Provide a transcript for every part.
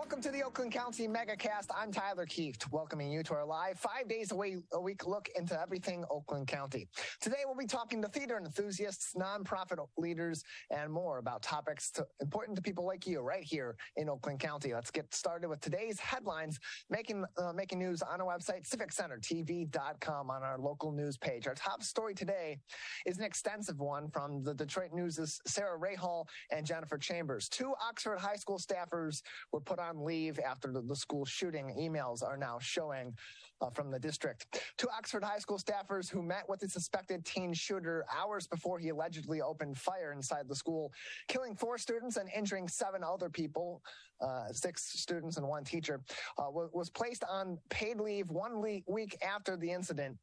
Welcome to the Oakland County Megacast. I'm Tyler Kieft, welcoming you to our live 5 days a week look into everything Oakland County. Today, we'll be talking to theater enthusiasts, nonprofit leaders, and more about topics important to people like you right here in Oakland County. Let's get started with today's headlines, making news on our website, civiccentertv.com, on our local news page. Our top story today is an extensive one from the Detroit News' Sarah Rahal and Jennifer Chambers. Two Oxford High School staffers were put on leave after the school shooting. Emails are now showing from the district. Two Oxford High School staffers who met with the suspected teen shooter hours before he allegedly opened fire inside the school, killing 4 students and injuring 7 other people, 6 students and 1 teacher, was placed on paid leave 1 week after the incident,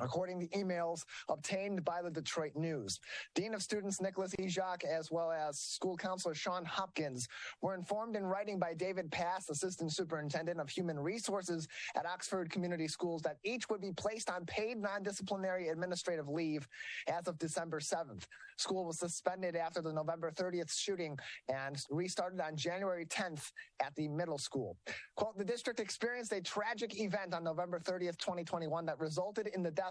according to emails obtained by the Detroit News. Dean of Students Nicholas Ejak, as well as school counselor Sean Hopkins, were informed in writing by David Pass, Assistant Superintendent of Human Resources at Oxford Community Schools, that each would be placed on paid non-disciplinary administrative leave as of December 7th. School was suspended after the November 30th shooting and restarted on January 10th at the middle school. Quote, the district experienced a tragic event on November 30th, 2021 that resulted in the death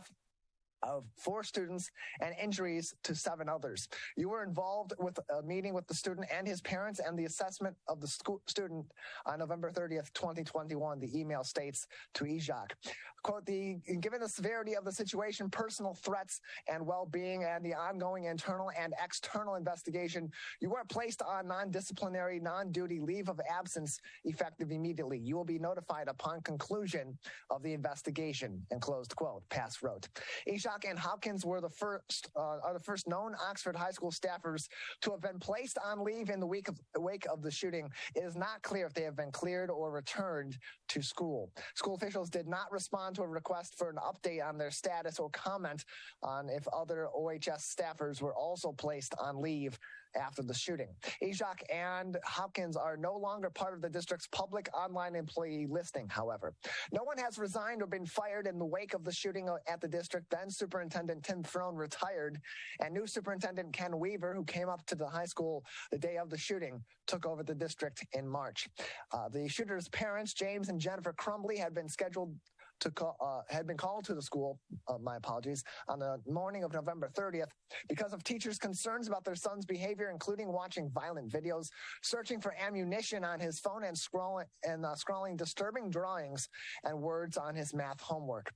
of 4 students and injuries to 7 others. You were involved with a meeting with the student and his parents and the assessment of the student on November 30th, 2021, the email states to Ejak. Quote, given the severity of the situation, personal threats and well-being, and the ongoing internal and external investigation, you were placed on non-disciplinary, non-duty leave of absence effective immediately. You will be notified upon conclusion of the investigation, and closed quote, Pass wrote. Ejak and Hopkins were the first known Oxford High School staffers to have been placed on leave in the wake of the shooting. It is not clear if they have been cleared or returned to school. School officials did not respond to a request for an update on their status or comment on if other OHS staffers were also placed on leave after the shooting. Ejak and Hopkins are no longer part of the district's public online employee listing, however. No one has resigned or been fired in the wake of the shooting at the district. Then Superintendent Tim Throne retired, and new Superintendent Ken Weaver, who came up to the high school the day of the shooting, took over the district in March. The shooter's parents, James and Jennifer Crumbly, had been called to the school, on the morning of November 30th because of teachers' concerns about their son's behavior, including watching violent videos, searching for ammunition on his phone, and scrawling disturbing drawings and words on his math homework.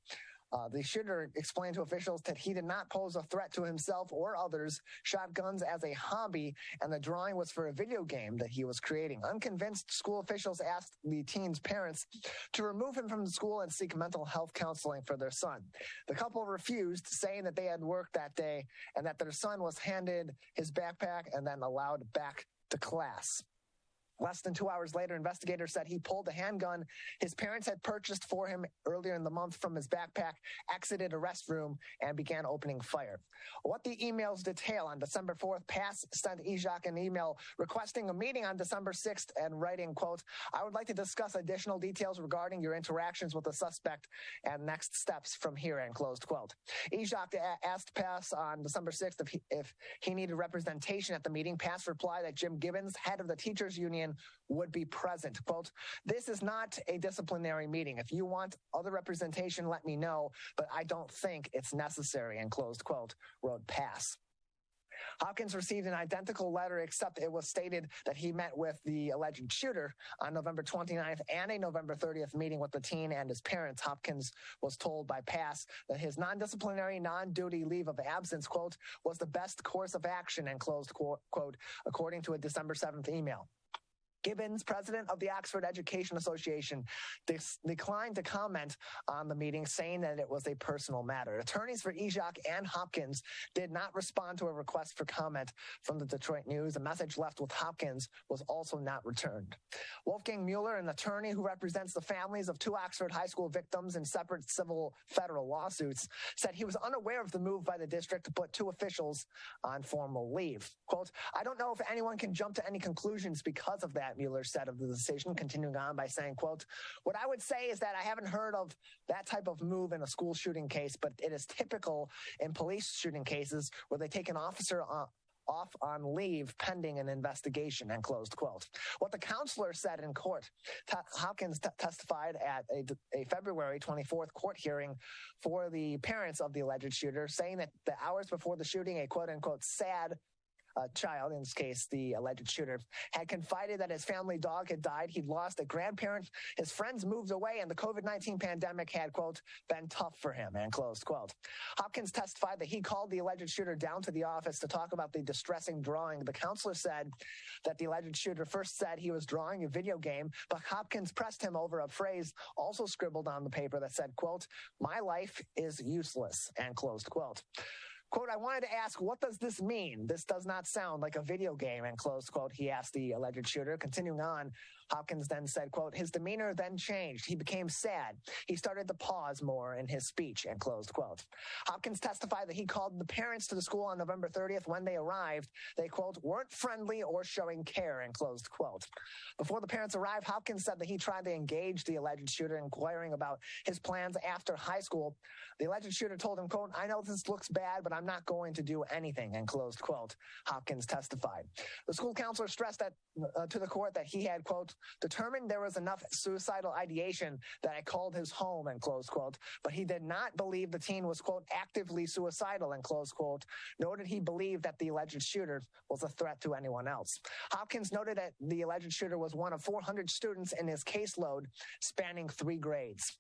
The shooter explained to officials that he did not pose a threat to himself or others, shot guns as a hobby, and the drawing was for a video game that he was creating. Unconvinced, school officials asked the teen's parents to remove him from the school and seek mental health counseling for their son. The couple refused, saying that they had worked that day and that their son was handed his backpack and then allowed back to class. Less than 2 hours later, investigators said he pulled a handgun his parents had purchased for him earlier in the month from his backpack, exited a restroom, and began opening fire. What the emails detail: on December 4th, Pass sent Ejak an email requesting a meeting on December 6th and writing, quote, I would like to discuss additional details regarding your interactions with the suspect and next steps from here, end closed quote. Ejak asked Pass on December 6th if he needed representation at the meeting. Pass replied that Jim Gibbons, head of the teachers union, would be present. Quote, this is not a disciplinary meeting. If you want other representation, let me know, but I don't think it's necessary, end closed quote, wrote Pass. Hopkins received an identical letter, except it was stated that he met with the alleged shooter on November 29th and a November 30th meeting with the teen and his parents. Hopkins was told by Pass that his non-disciplinary, non-duty leave of absence, quote, was the best course of action, end closed quote, according to a December 7th email. Gibbons, president of the Oxford Education Association, declined to comment on the meeting, saying that it was a personal matter. Attorneys for Ejak and Hopkins did not respond to a request for comment from the Detroit News. A message left with Hopkins was also not returned. Wolfgang Mueller, an attorney who represents the families of 2 Oxford High School victims in separate civil federal lawsuits, said he was unaware of the move by the district to put 2 officials on formal leave. Quote, I don't know if anyone can jump to any conclusions because of that, Mueller said of the decision, continuing on by saying, quote, what I would say is that I haven't heard of that type of move in a school shooting case, but it is typical in police shooting cases where they take an officer off on leave pending an investigation, end closed quote. What the counselor said in court. Hopkins testified at a February 24th court hearing for the parents of the alleged shooter, saying that the hours before the shooting, a quote-unquote sad child, in this case the alleged shooter, had confided that his family dog had died. He'd lost a grandparent, his friends moved away, and the COVID-19 pandemic had, quote, been tough for him, end closed quote. Hopkins testified that he called the alleged shooter down to the office to talk about the distressing drawing. The counselor said that the alleged shooter first said he was drawing a video game, but Hopkins pressed him over a phrase also scribbled on the paper that said, quote, "My life is useless," end closed quote. Quote, "I wanted to ask, what does this mean? This does not sound like a video game," end close quote, he asked the alleged shooter. Continuing on, Hopkins then said, quote, "His demeanor then changed. He became sad. He started to pause more in his speech," end closed quote. Hopkins testified that he called the parents to the school on November 30th. When they arrived, they, quote, "weren't friendly or showing care," end closed quote. Before the parents arrived, Hopkins said that he tried to engage the alleged shooter, inquiring about his plans after high school. The alleged shooter told him, quote, "I know this looks bad, but I'm not going to do anything," end closed quote, Hopkins testified. The school counselor stressed that to the court that he had, quote, "determined there was enough suicidal ideation that I called his home," end closed quote, but he did not believe the teen was, quote, "actively suicidal," end closed quote, nor did he believe that the alleged shooter was a threat to anyone else. Hopkins noted that the alleged shooter was one of 400 students in his caseload spanning 3 grades.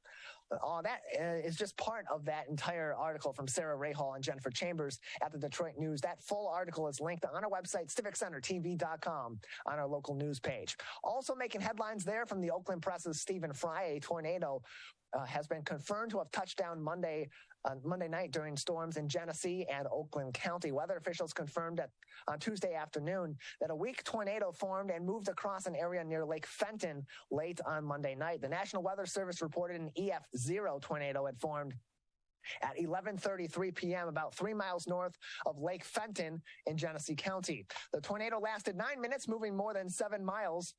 That is just part of that entire article from Sarah Rahal and Jennifer Chambers at the Detroit News. That full article is linked on our website, civiccentertv.com, on our local news page. Also making headlines there from the Oakland Press's Stephen Fry, a tornado has been confirmed to have touched down Monday night during storms in Genesee and Oakland County. Weather officials confirmed that on Tuesday afternoon that a weak tornado formed and moved across an area near Lake Fenton late on Monday night. The National Weather Service reported an EF0 tornado had formed at 11:33 p.m. about 3 miles north of Lake Fenton in Genesee County. The tornado lasted 9 minutes, moving more than 7 miles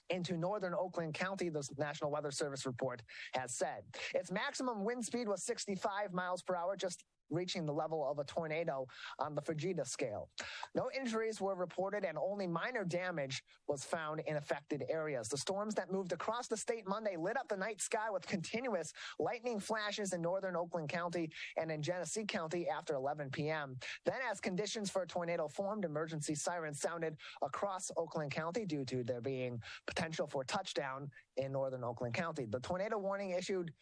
into northern Oakland County, the National Weather Service report has said. Its maximum wind speed was 65 miles per hour, just reaching the level of a tornado on the Fujita scale. No injuries were reported and only minor damage was found in affected areas. The storms that moved across the state Monday lit up the night sky with continuous lightning flashes in northern Oakland County and in Genesee County after 11 p.m. Then, as conditions for a tornado formed, emergency sirens sounded across Oakland County due to there being potential for touchdown in northern Oakland County. The tornado warning issued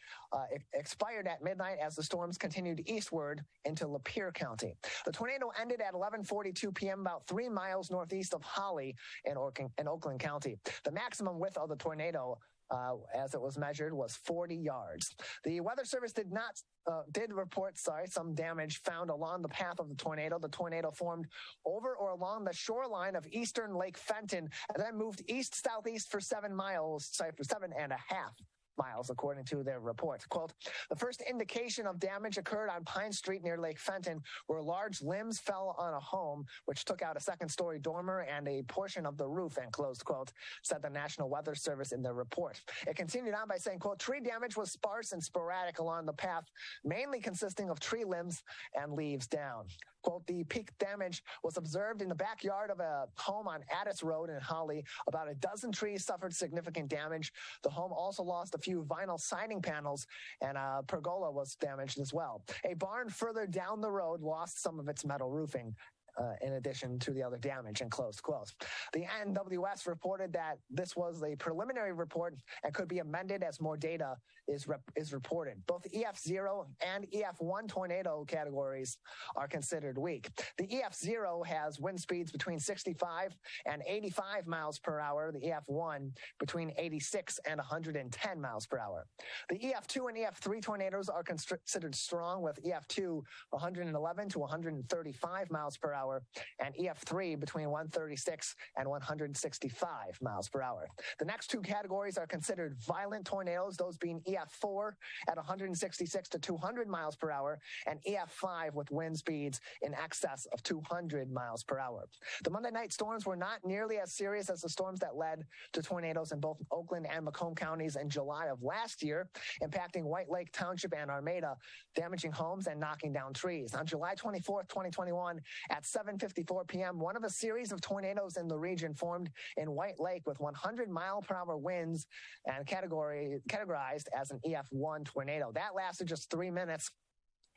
expired at midnight as the storms continued eastward into Lapeer County. The tornado ended at 11:42 p.m. about 3 miles northeast of Holly in Oakland County. The maximum width of the tornado, as it was measured, was 40 yards. The Weather Service did report some damage found along the path of the tornado. The tornado formed over or along the shoreline of eastern Lake Fenton and then moved east-southeast for 7.5 miles, according to their report. Quote, "The first indication of damage occurred on Pine Street near Lake Fenton, where large limbs fell on a home, which took out a second-story dormer and a portion of the roof," end closed quote, said the National Weather Service in their report. It continued on by saying, quote, "Tree damage was sparse and sporadic along the path, mainly consisting of tree limbs and leaves down." Quote, "The peak damage was observed in the backyard of a home on Addis Road in Holly. About a dozen trees suffered significant damage. The home also lost a few vinyl siding panels, and a pergola was damaged as well. A barn further down the road lost some of its metal roofing. In addition to the other damage," and closed quotes. The NWS reported that this was a preliminary report and could be amended as more data is reported. Both EF0 and EF1 tornado categories are considered weak. The EF0 has wind speeds between 65 and 85 miles per hour. The EF1 between 86 and 110 miles per hour. The EF2 and EF3 tornadoes are considered strong, with EF2 111 to 135 miles per hour, and EF3 between 136 and 165 miles per hour. The next two categories are considered violent tornadoes, those being EF4 at 166 to 200 miles per hour, and EF5 with wind speeds in excess of 200 miles per hour. The Monday night storms were not nearly as serious as the storms that led to tornadoes in both Oakland and Macomb counties in July of last year, impacting White Lake Township and Armada, damaging homes and knocking down trees. On July 24th, 2021, at 7:54 p.m., one of a series of tornadoes in the region formed in White Lake with 100-mile-per-hour winds and categorized as an EF1 tornado. That lasted just 3 minutes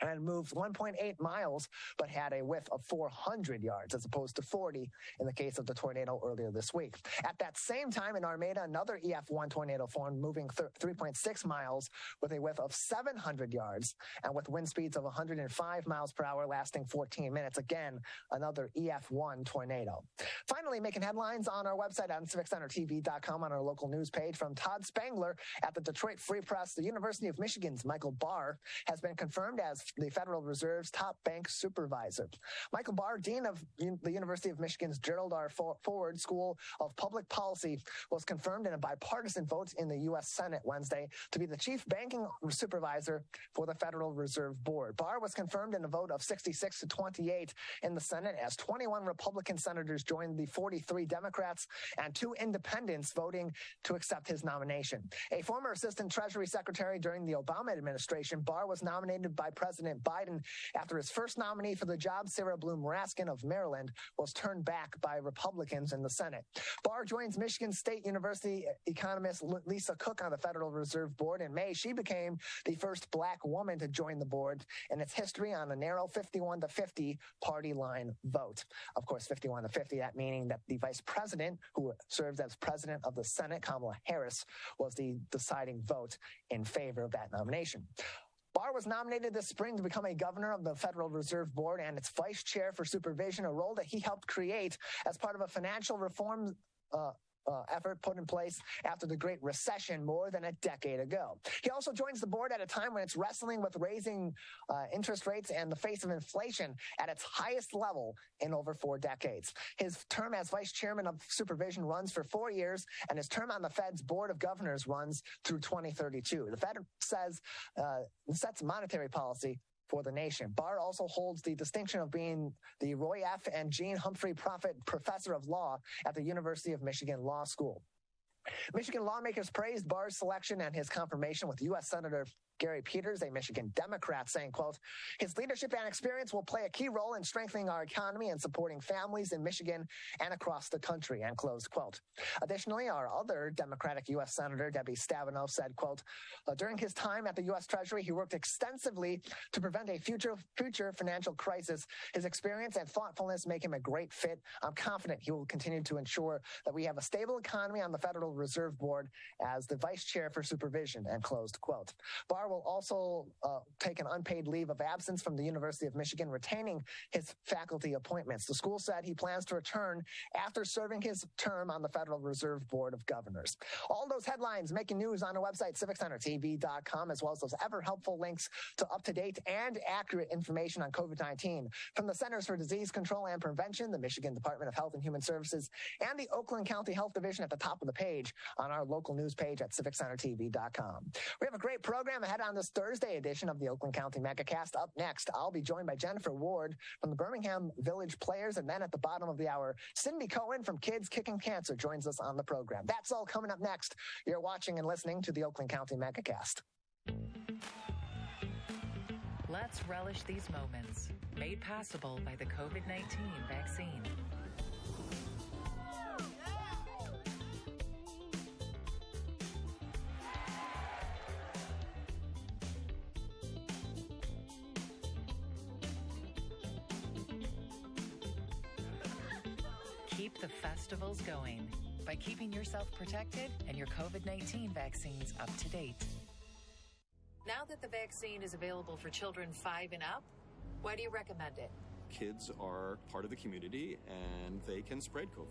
and moved 1.8 miles, but had a width of 400 yards as opposed to 40 in the case of the tornado earlier this week. At that same time in Armada, another EF1 tornado formed, moving 3.6 miles with a width of 700 yards and with wind speeds of 105 miles per hour lasting 14 minutes. Again, another EF1 tornado. Finally, making headlines on our website on civiccentertv.com on our local news page from Todd Spangler at the Detroit Free Press, the University of Michigan's Michael Barr has been confirmed as the Federal Reserve's top bank supervisor. Michael Barr, dean of the University of Michigan's Gerald R. Ford School of Public Policy, was confirmed in a bipartisan vote in the U.S. Senate Wednesday to be the chief banking supervisor for the Federal Reserve Board. Barr was confirmed in a vote of 66 to 28 in the Senate as 21 Republican senators joined the 43 Democrats and 2 independents voting to accept his nomination. A former assistant Treasury Secretary during the Obama administration, Barr was nominated by President Biden after his first nominee for the job, Sarah Bloom Raskin of Maryland, was turned back by Republicans in the Senate. Barr joins Michigan State University economist Lisa Cook on the Federal Reserve Board. In May, she became the first black woman to join the board in its history on a narrow 51-50 party line vote. Of course, 51-50, that meaning that the vice president, who serves as president of the Senate, Kamala Harris, was the deciding vote in favor of that nomination. Barr was nominated this spring to become a governor of the Federal Reserve Board and its vice chair for supervision, a role that he helped create as part of a financial reform effort put in place after the Great Recession more than a decade ago. He also joins the board at a time when it's wrestling with raising interest rates and the face of inflation at its highest level in over 4 decades. His term as vice chairman of supervision runs for 4 years, and his term on the Fed's board of governors runs through 2032. The Fed sets monetary policy for the nation. Barr also holds the distinction of being the Roy F. and Jean Humphrey Prophet Professor of Law at the University of Michigan Law School. Michigan lawmakers praised Barr's selection and his confirmation with U.S. Senator Gary Peters, a Michigan Democrat, saying, quote, his leadership and experience will play a key role in strengthening our economy and supporting families in Michigan and across the country, end close quote. Additionally, our other Democratic U.S. Senator, Debbie Stabenow, said, quote, during his time at the U.S. Treasury, he worked extensively to prevent a future financial crisis. His experience and thoughtfulness make him a great fit. I'm confident he will continue to ensure that we have a stable economy on the Federal Reserve Board as the vice chair for supervision, end closed quote. Barr will also take an unpaid leave of absence from the University of Michigan, retaining his faculty appointments. The school said he plans to return after serving his term on the Federal Reserve Board of Governors. All those headlines making news on our website, civiccentertv.com, as well as those ever helpful links to up-to-date and accurate information on COVID-19 from the Centers for Disease Control and Prevention, the Michigan Department of Health and Human Services, and the Oakland County Health Division at the top of the page on our local news page at civiccentertv.com. We have a great program ahead on this Thursday edition of the Oakland County Megacast. Up next, I'll be joined by Jennifer Ward from the Birmingham Village Players, and then at the bottom of the hour, Cindy Cohen from Kids Kicking Cancer joins us on the program. That's all coming up next. You're watching and listening to the Oakland County Megacast. Let's relish these moments, made possible by the COVID-19 vaccine. Keep the festivals going by keeping yourself protected and your COVID-19 vaccines up to date. Now that the vaccine is available for children 5 and up, why do you recommend it? Kids are part of the community and they can spread COVID.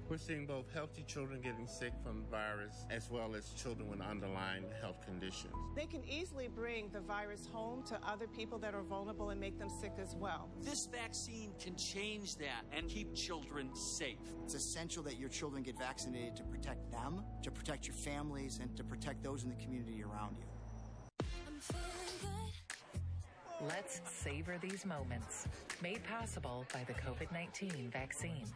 We're seeing both healthy children getting sick from the virus as well as children with underlying health conditions. They can easily bring the virus home to other people that are vulnerable and make them sick as well. This vaccine can change that and keep children safe. It's essential that your children get vaccinated to protect them, to protect your families, and to protect those in the community around you. Let's savor these moments, made possible by the COVID-19 vaccine.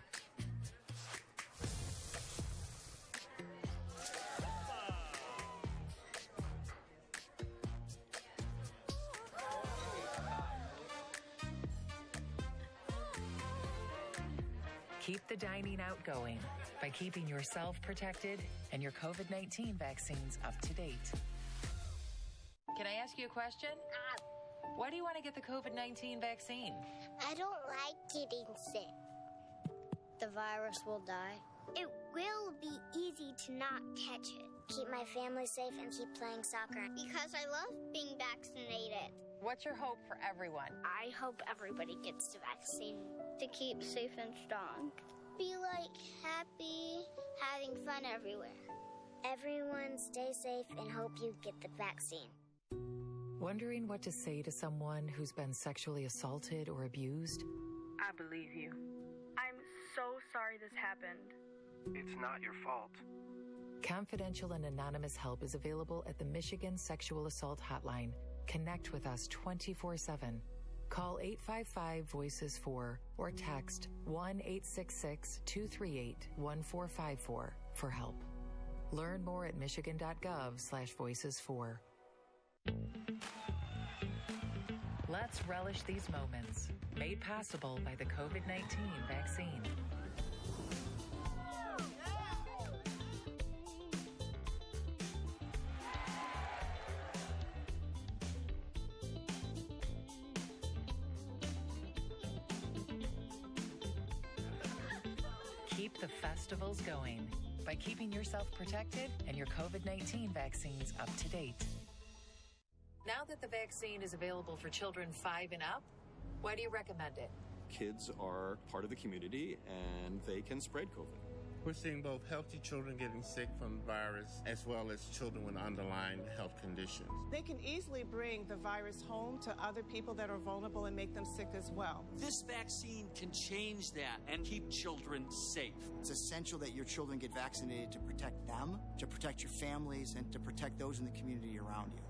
Keep the dining out going by keeping yourself protected and your COVID-19 vaccines up to date. Can I ask you a question? Why do you want to get the COVID-19 vaccine? I don't like getting sick. The virus will die. It will be easy to not catch it. Keep my family safe and keep playing soccer. Because I love being vaccinated. What's your hope for everyone? I hope everybody gets the vaccine to keep safe and strong. Be happy, having fun everywhere. Everyone stay safe and hope you get the vaccine. Wondering what to say to someone who's been sexually assaulted or abused? I believe you. I'm so sorry this happened. It's not your fault. Confidential and anonymous help is available at the Michigan Sexual Assault Hotline. Connect with us 24/7. Call 855-VOICES-4 or text 1-866-238-1454 for help. Learn more at michigan.gov/voices4. Let's relish these moments, made possible by the COVID-19 vaccine. Keep the festivals going by keeping yourself protected and your COVID-19 vaccines up to date. Now that the vaccine is available for children 5 and up, why do you recommend it? Kids are part of the community and they can spread COVID. We're seeing both healthy children getting sick from the virus as well as children with underlying health conditions. They can easily bring the virus home to other people that are vulnerable and make them sick as well. This vaccine can change that and keep children safe. It's essential that your children get vaccinated to protect them, to protect your families, and to protect those in the community around you.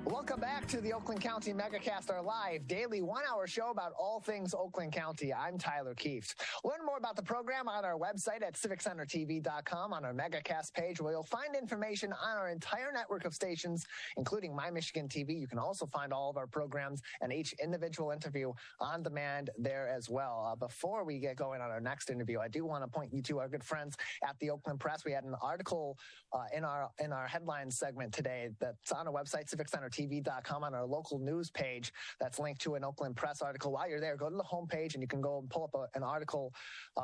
Welcome back to the Oakland County Megacast, our live daily 1-hour show about all things Oakland County. I'm Tyler Kieft. Learn more about the program on our website at civiccentertv.com on our Megacast page, where you'll find information on our entire network of stations, including My Michigan TV. You can also find all of our programs and each individual interview on demand there as well. Before we get going on our next interview, I do want to point you to our good friends at the Oakland Press. We had an article in our headlines segment today that's on our website, civiccentertv.com, on our local news page that's linked to an Oakland Press article. While you're there, go to the homepage and you can go and pull up an article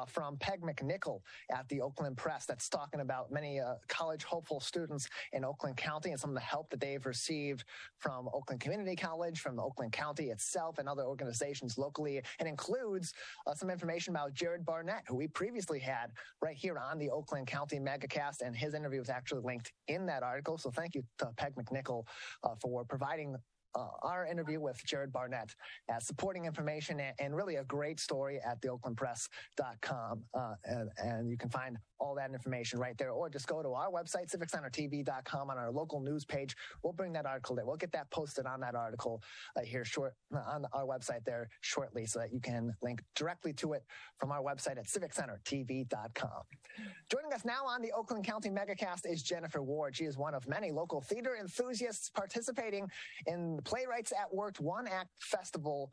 from Peg McNichol at the Oakland Press that's talking about many college hopeful students in Oakland County and some of the help that they've received from Oakland Community College, from the Oakland County itself, and other organizations locally. It includes some information about Jared Barnett, who we previously had right here on the Oakland County Megacast, and his interview is actually linked in that article. So thank you to Peg McNichol for providing our interview with Jared Barnett as supporting information and really a great story at theoaklandpress.com. And you can find all that information right there, or just go to our website, civiccentertv.com, on our local news page. We'll bring that article there. We'll get that posted on that article on our website there shortly, so that you can link directly to it from our website at civiccentertv.com. Joining us now on the Oakland County Megacast is Jennifer Ward. She is one of many local theater enthusiasts participating in the Playwrights at Work one-act festival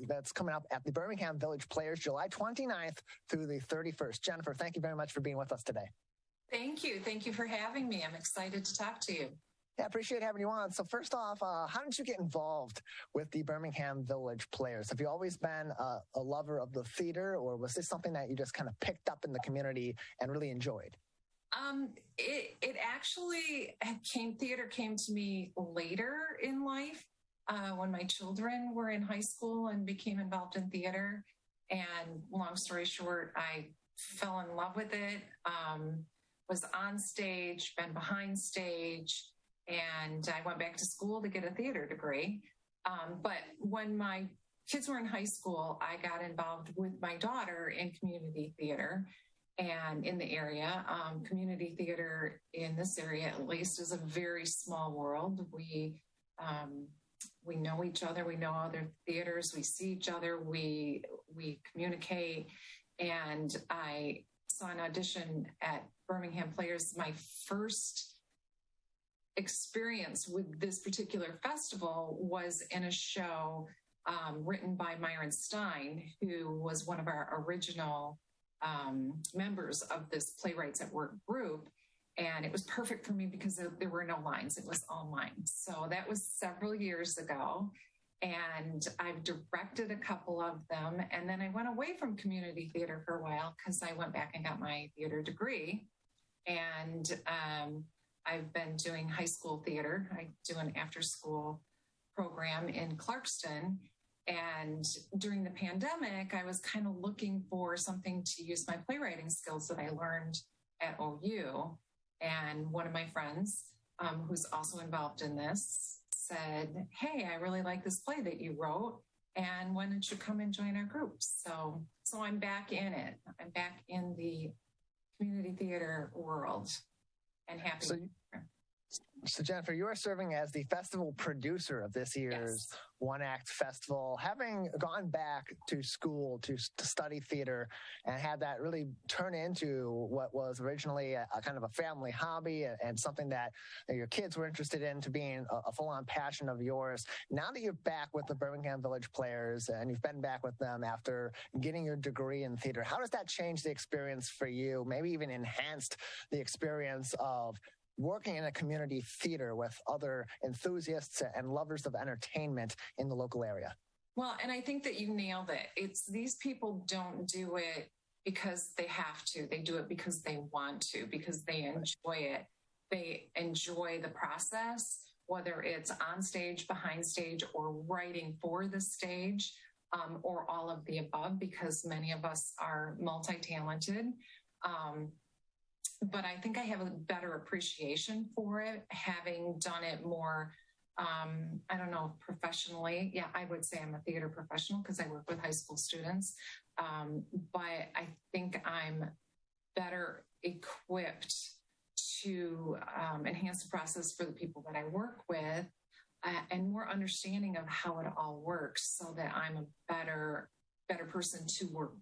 that's coming up at the Birmingham Village Players July 29th through the 31st. Jennifer, thank you very much for being with us today. Thank you. Thank you for having me. I'm excited to talk to you. Yeah, I appreciate having you on. So first off, how did you get involved with the Birmingham Village Players? Have you always been a lover of the theater, or was this something that you just kind of picked up in the community and really enjoyed? It actually theater came to me later in life, when my children were in high school and became involved in theater. And long story short, I fell in love with it, was on stage, been behind stage, and I went back to school to get a theater degree. But when my kids were in high school, I got involved with my daughter in community theater. And in the area, community theater in this area, at least, is a very small world. We know each other. We know other theaters. We see each other. We communicate. And I saw an audition at Birmingham Players. My first experience with this particular festival was in a show written by Myron Stein, who was one of our original members of this Playwrights at Work group. And it was perfect for me because there were no lines. It was all lines. So that was several years ago. And I've directed a couple of them. And then I went away from community theater for a while because I went back and got my theater degree. And I've been doing high school theater. I do an after-school program in Clarkston. And during the pandemic, I was kind of looking for something to use my playwriting skills that I learned at OU. And one of my friends, who's also involved in this, said, "Hey, I really like this play that you wrote, and why don't you come and join our group?" So I'm back in it. I'm back in the community theater world, and happy. So Jennifer, you are serving as the festival producer of this year's One Act Festival, having gone back to school to study theater and had that really turn into what was originally a kind of a family hobby and something that your kids were interested in to being a full-on passion of yours. Now that you're back with the Birmingham Village Players and you've been back with them after getting your degree in theater, how does that change the experience for you, maybe even enhanced the experience of working in a community theater with other enthusiasts and lovers of entertainment in the local area? Well, and I think that you nailed it. It's these people don't do it because they have to. They do it because they want to, because they enjoy it. They enjoy the process, whether it's on stage, behind stage, or writing for the stage, or all of the above, because many of us are multi-talented. But I think I have a better appreciation for it, having done it more, I don't know, professionally. Yeah, I would say I'm a theater professional because I work with high school students. But I think I'm better equipped to enhance the process for the people that I work with and more understanding of how it all works so that I'm a better person to work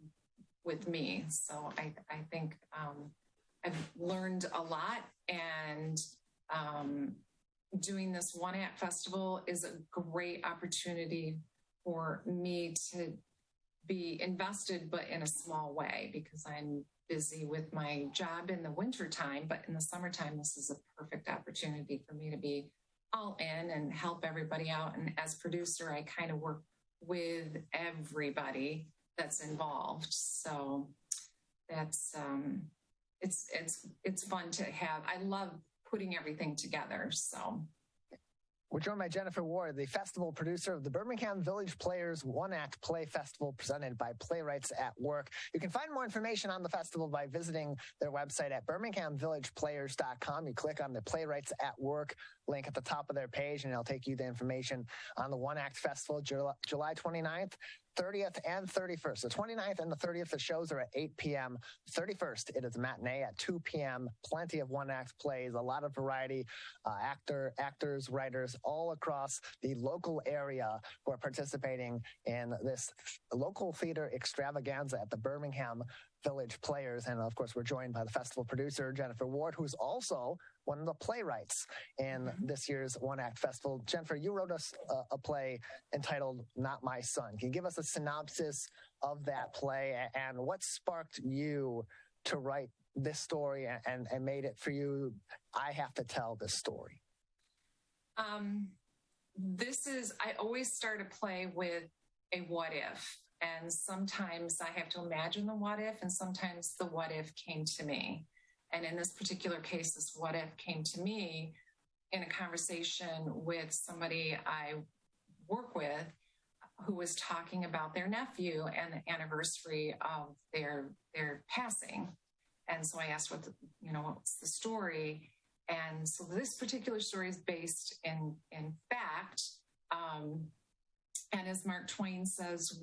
with me. So I think I've learned a lot, and doing this One Act Festival is a great opportunity for me to be invested, but in a small way, because I'm busy with my job in the wintertime. But in the summertime, this is a perfect opportunity for me to be all in and help everybody out. And as producer, I kind of work with everybody that's involved. So that's it's fun to have. I love putting everything together. So we're joined by Jennifer Ward, the festival producer of the Birmingham Village Players One Act Play Festival presented by Playwrights at Work. You can find more information on the festival by visiting their website at birminghamvillageplayers.com. You click on the Playwrights at Work link at the top of their page, and it'll take you the information on the One Act Festival, July 29th, 30th, and 31st. The 29th and the 30th, the shows are at 8 p.m. 31st, it is a matinee at 2 p.m. Plenty of one-act plays, a lot of variety, actors, writers, all across the local area who are participating in this local theater extravaganza at the Birmingham Village Players. And of course, we're joined by the festival producer, Jennifer Ward, who's also one of the playwrights in this year's One Act Festival. Jennifer, you wrote us a play entitled Not My Son. Can you give us a synopsis of that play and what sparked you to write this story and made it for you? I have to tell this story. I always start a play with a what if. And sometimes I have to imagine the what if, and sometimes the what if came to me. And in this particular case, this what if came to me in a conversation with somebody I work with who was talking about their nephew and the anniversary of their passing. And so I asked what's the story? And so this particular story is based in fact. And as Mark Twain says,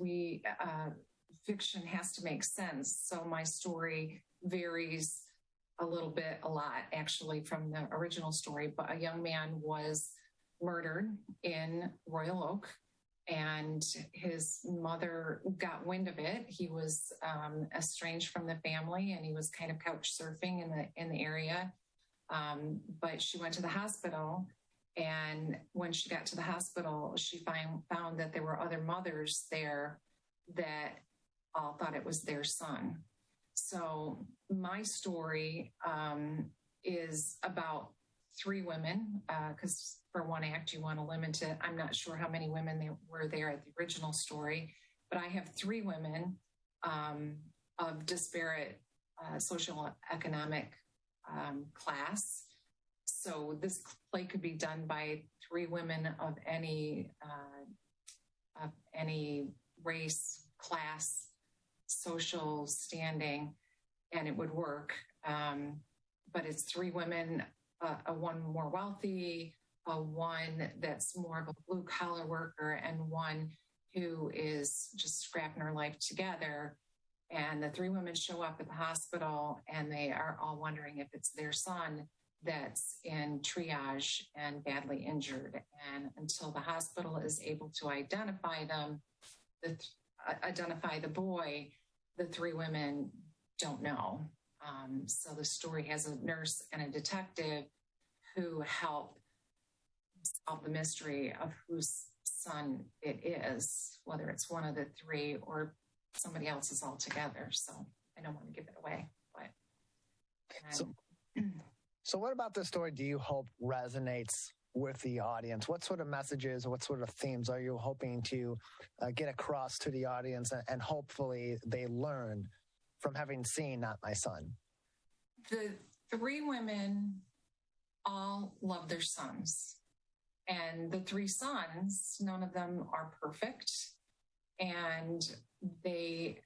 fiction has to make sense. So my story varies a lot, actually, from the original story. But a young man was murdered in Royal Oak, and his mother got wind of it. He was estranged from the family, and he was kind of couch surfing in the area. But she went to the hospital, and when she got to the hospital, she found that there were other mothers there that all thought it was their son. So my story is about 3 women, because for one act, you want to limit it. I'm not sure how many women there were there at the original story, but I have 3 women of disparate social economic class. So this play could be done by 3 women of any race, class, social standing, and it would work. But it's 3 women, one more wealthy, one that's more of a blue collar worker, and one who is just scrapping her life together. And the 3 women show up at the hospital, and they are all wondering if it's their son that's in triage and badly injured. And until the hospital is able to identify them, identify the boy, the 3 women don't know. So the story has a nurse and a detective who help solve the mystery of whose son it is, whether it's one of the 3 or somebody else's altogether. So I don't want to give it away. But So what about this story do you hope resonates with the audience? What sort of messages, what sort of themes are you hoping to get across to the audience, and hopefully they learn from having seen Not My Son? The 3 women all love their sons. And the 3 sons, none of them are perfect. And they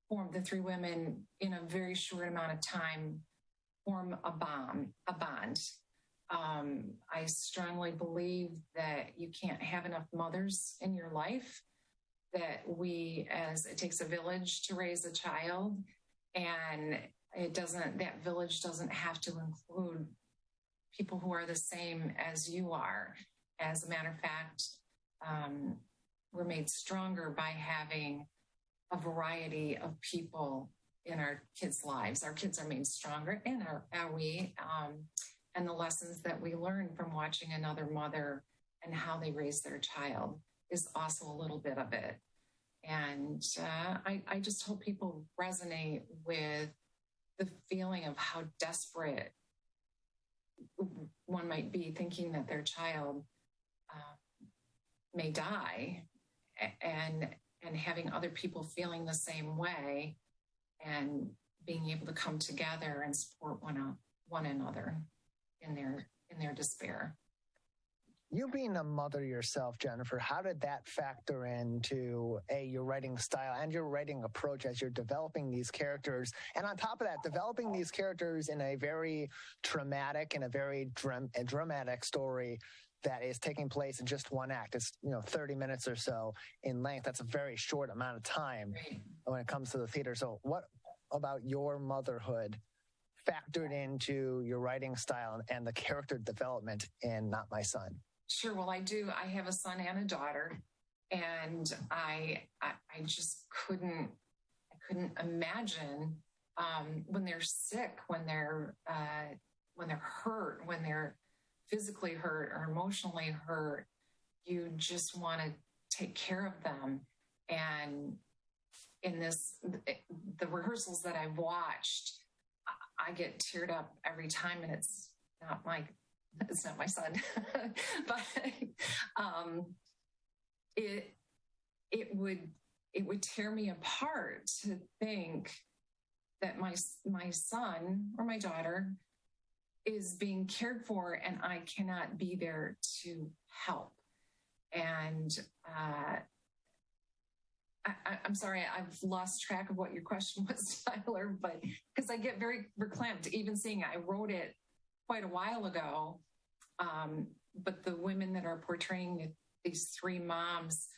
form, the 3 women, in a very short amount of time, form a bond. I strongly believe that you can't have enough mothers in your life, that it takes a village to raise a child, and that village doesn't have to include people who are the same as you are. As a matter of fact, we're made stronger by having a variety of people in our kids' lives. Our kids are made stronger, and are we? And the lessons that we learn from watching another mother and how they raise their child is also a little bit of it. And I just hope people resonate with the feeling of how desperate one might be, thinking that their child may die, and having other people feeling the same way, and being able to come together and support one another in their despair. You being a mother yourself, Jennifer, how did that factor into your writing style and your writing approach as you're developing these characters? And on top of that, developing these characters in a very traumatic and a very dramatic story that is taking place in just one act. It's 30 minutes or so in length. That's a very short amount of time when it comes to the theater. So what about your motherhood factored into your writing style and the character development in Not My Son? Sure. Well, I do. I have a son and a daughter, and I just couldn't imagine when they're sick, when they're hurt, when they're physically hurt or emotionally hurt. You just want to take care of them. And in the rehearsals that I've watched, I get teared up every time, and it's not my son, but it would tear me apart to think that my son or my daughter is being cared for, and I cannot be there to help. And I'm sorry, I've lost track of what your question was, Tyler, but because I get very verklempt even seeing it. I wrote it quite a while ago, but the women that are portraying these 3 moms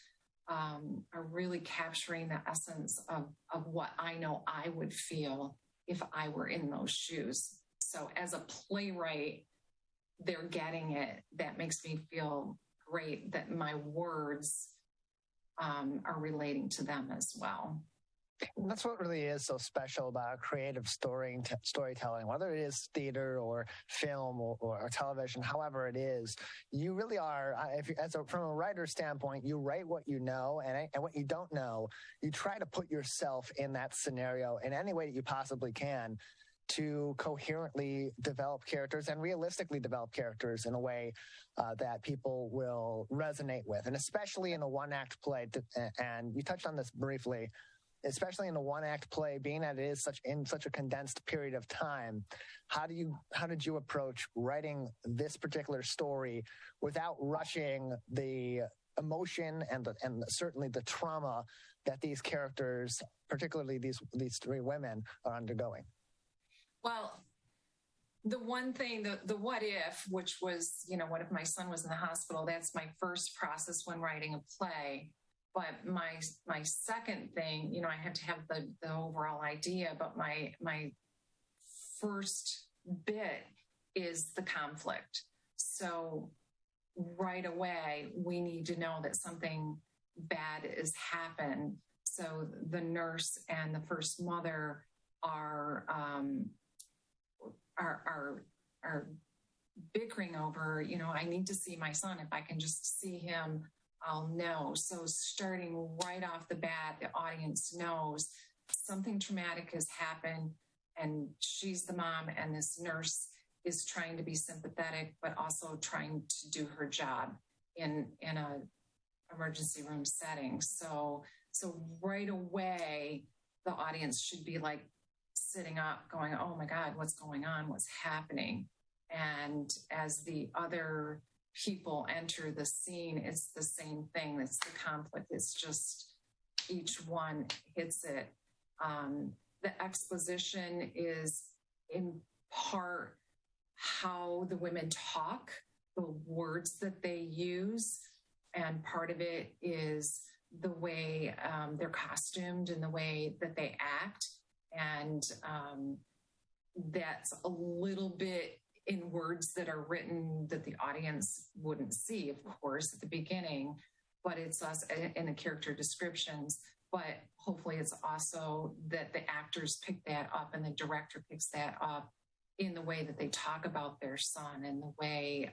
are really capturing the essence of what I know I would feel if I were in those shoes. So as a playwright, they're getting it. That makes me feel great that my words are relating to them as well. And that's what really is so special about creative storytelling, whether it is theater or film or television, however it is. You really are, from a writer's standpoint, you write what you know, and what you don't know, you try to put yourself in that scenario in any way that you possibly can to coherently develop characters and realistically develop characters in a way that people will resonate with. And especially in a one-act play, and you touched on this briefly, especially in a one-act play, being that it is in such a condensed period of time, how did you approach writing this particular story without rushing the emotion and certainly the trauma that these characters, particularly these three women, are undergoing? Well, the one thing, the what if, which was, what if my son was in the hospital? That's my first process when writing a play. But my second thing, I had to have the overall idea, but my first bit is the conflict. So right away, we need to know that something bad has happened. So the nurse and the first mother are bickering over, I need to see my son. If I can just see him, I'll know. So starting right off the bat, the audience knows something traumatic has happened, and she's the mom, and this nurse is trying to be sympathetic, but also trying to do her job in a emergency room setting. So right away, the audience should be like sitting up going, oh my God, what's going on? What's happening? And as the other people enter the scene, it's the same thing. It's the conflict. It's just each one hits it. The exposition is in part how the women talk, the words that they use, and part of it is the way they're costumed and the way that they act. And that's a little bit in words that are written that the audience wouldn't see, of course, at the beginning, but it's us in the character descriptions. But hopefully it's also that the actors pick that up and the director picks that up in the way that they talk about their son and the way,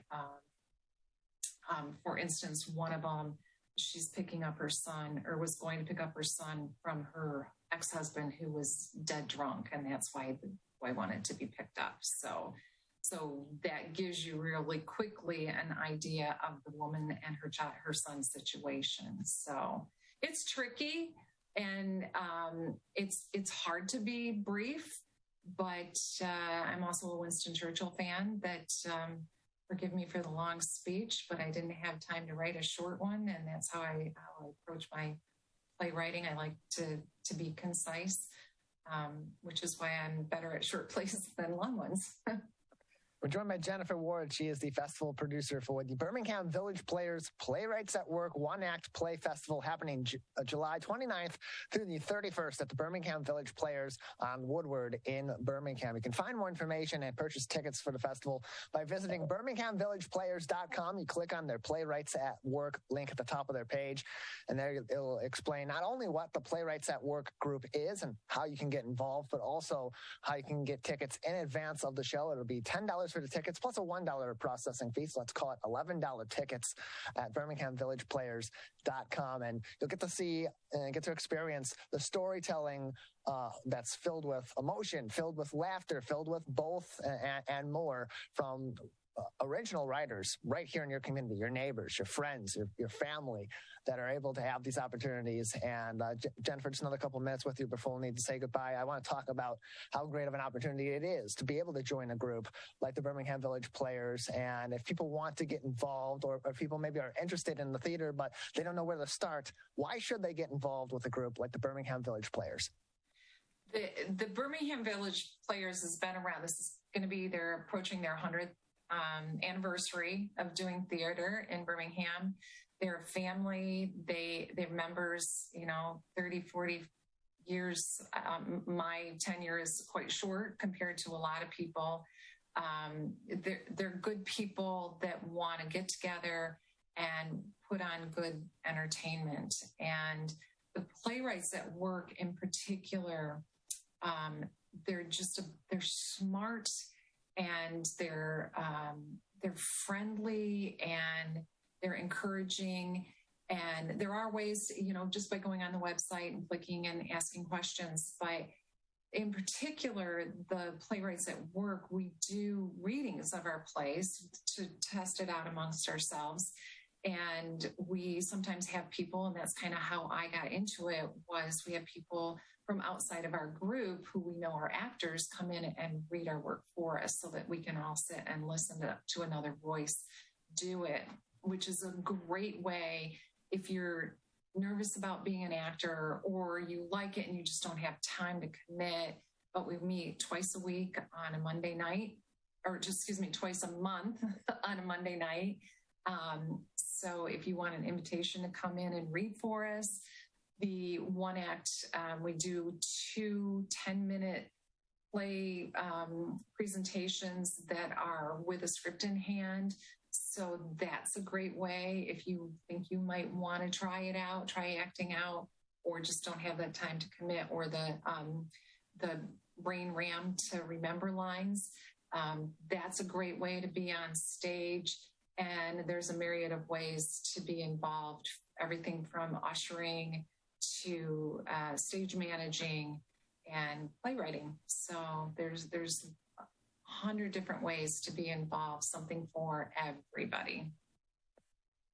for instance, one of them, she's picking up her son, or was going to pick up her son from her ex-husband who was dead drunk, and that's why the boy wanted to be picked up. So that gives you really quickly an idea of the woman and her son's situation. So it's tricky, and it's hard to be brief, but I'm also a Winston Churchill fan. That forgive me for the long speech, but I didn't have time to write a short one, and that's how I approach my playwriting. I like to be concise, which is why I'm better at short plays than long ones. We're joined by Jennifer Ward. She is the festival producer for the Birmingham Village Players Playwrights at Work One-Act Play Festival, happening July 29th through the 31st at the Birmingham Village Players on Woodward in Birmingham. You can find more information and purchase tickets for the festival by visiting birminghamvillageplayers.com. You click on their Playwrights at Work link at the top of their page, and there it'll explain not only what the Playwrights at Work group is and how you can get involved, but also how you can get tickets in advance of the show. It'll be $10 for the tickets plus a $1 processing fee. So let's call it $11 tickets at birminghamvillageplayers.com. And you'll get to see and get to experience the storytelling that's filled with emotion, filled with laughter, filled with both and more from original writers right here in your community, your neighbors, your friends, your family that are able to have these opportunities. And Jennifer, just another couple of minutes with you before we need to say goodbye. I want to talk about how great of an opportunity it is to be able to join a group like the Birmingham Village Players. And if people want to get involved, or people maybe are interested in the theater, but they don't know where to start, why should they get involved with a group like the Birmingham Village Players? The Birmingham Village Players has been around. This is going to be, they're approaching their 100th anniversary of doing theater in Birmingham. They're a family. They're members, 30, 40 years. My tenure is quite short compared to a lot of people. They're good people that want to get together and put on good entertainment. And the playwrights at work in particular, they're smart, and they're friendly, and they're encouraging. And there are ways, just by going on the website and clicking and asking questions. But in particular, the playwrights at work, we do readings of our plays to test it out amongst ourselves. And we sometimes have people, and that's kind of how I got into it, was we have people from outside of our group who we know are actors come in and read our work for us so that we can all sit and listen to another voice do it, which is a great way if you're nervous about being an actor, or you like it and you just don't have time to commit. But we meet twice a week on a Monday night, twice a month on a Monday night. So if you want an invitation to come in and read for us, the one act, we do 2 10-minute play presentations that are with a script in hand. So that's a great way if you think you might want to try acting out, or just don't have that time to commit, or the brain RAM to remember lines. That's a great way to be on stage. And there's a myriad of ways to be involved, everything from ushering to stage managing and playwriting. So there's 100 different ways to be involved, something for everybody.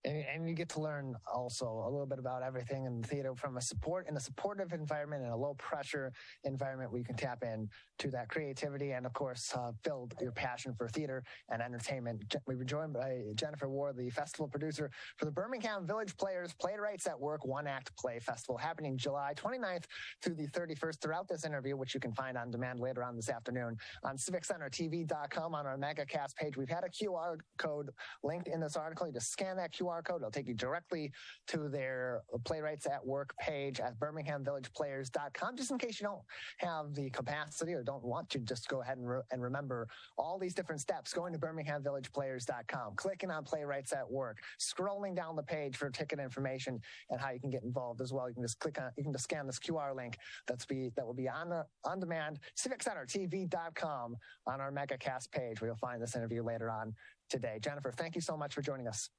And you get to learn also a little bit about everything in the theater from a supportive environment and a low pressure environment where you can tap in to that creativity and, of course, build your passion for theater and entertainment. We were joined by Jennifer Ward, the festival producer for the Birmingham Village Players Playwrights at Work One-Act Play Festival, happening July 29th through the 31st. Throughout this interview, which you can find on demand later on this afternoon on CivicCenterTV.com on our Megacast page, we've had a QR code linked in this article. You just scan that QR code. It'll take you directly to their Playwrights at Work page at BirminghamVillagePlayers.com, just in case you don't have the capacity or don't want to just go ahead and remember all these different steps. Going to BirminghamVillagePlayers.com, clicking on Playwrights at Work, scrolling down the page for ticket information and how you can get involved as well. You can just scan this QR link that will be on demand, CivicCenterTV.com on our Megacast page, where you'll find this interview later on today. Jennifer, thank you so much for joining us.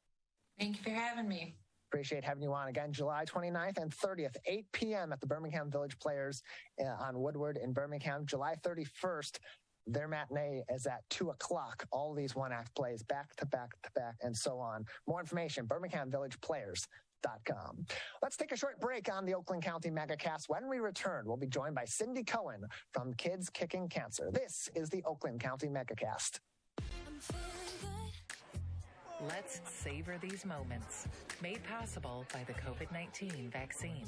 Thank you for having me. Appreciate having you on again, July 29th and 30th, 8 p.m. at the Birmingham Village Players on Woodward in Birmingham. July 31st, their matinee is at 2 o'clock. All these one-act plays back to back to back and so on. More information, BirminghamVillagePlayers.com. Let's take a short break on the Oakland County Megacast. When we return, we'll be joined by Cindy Cohen from Kids Kicking Cancer. This is the Oakland County Megacast. Let's savor these moments, made possible by the COVID-19 vaccine.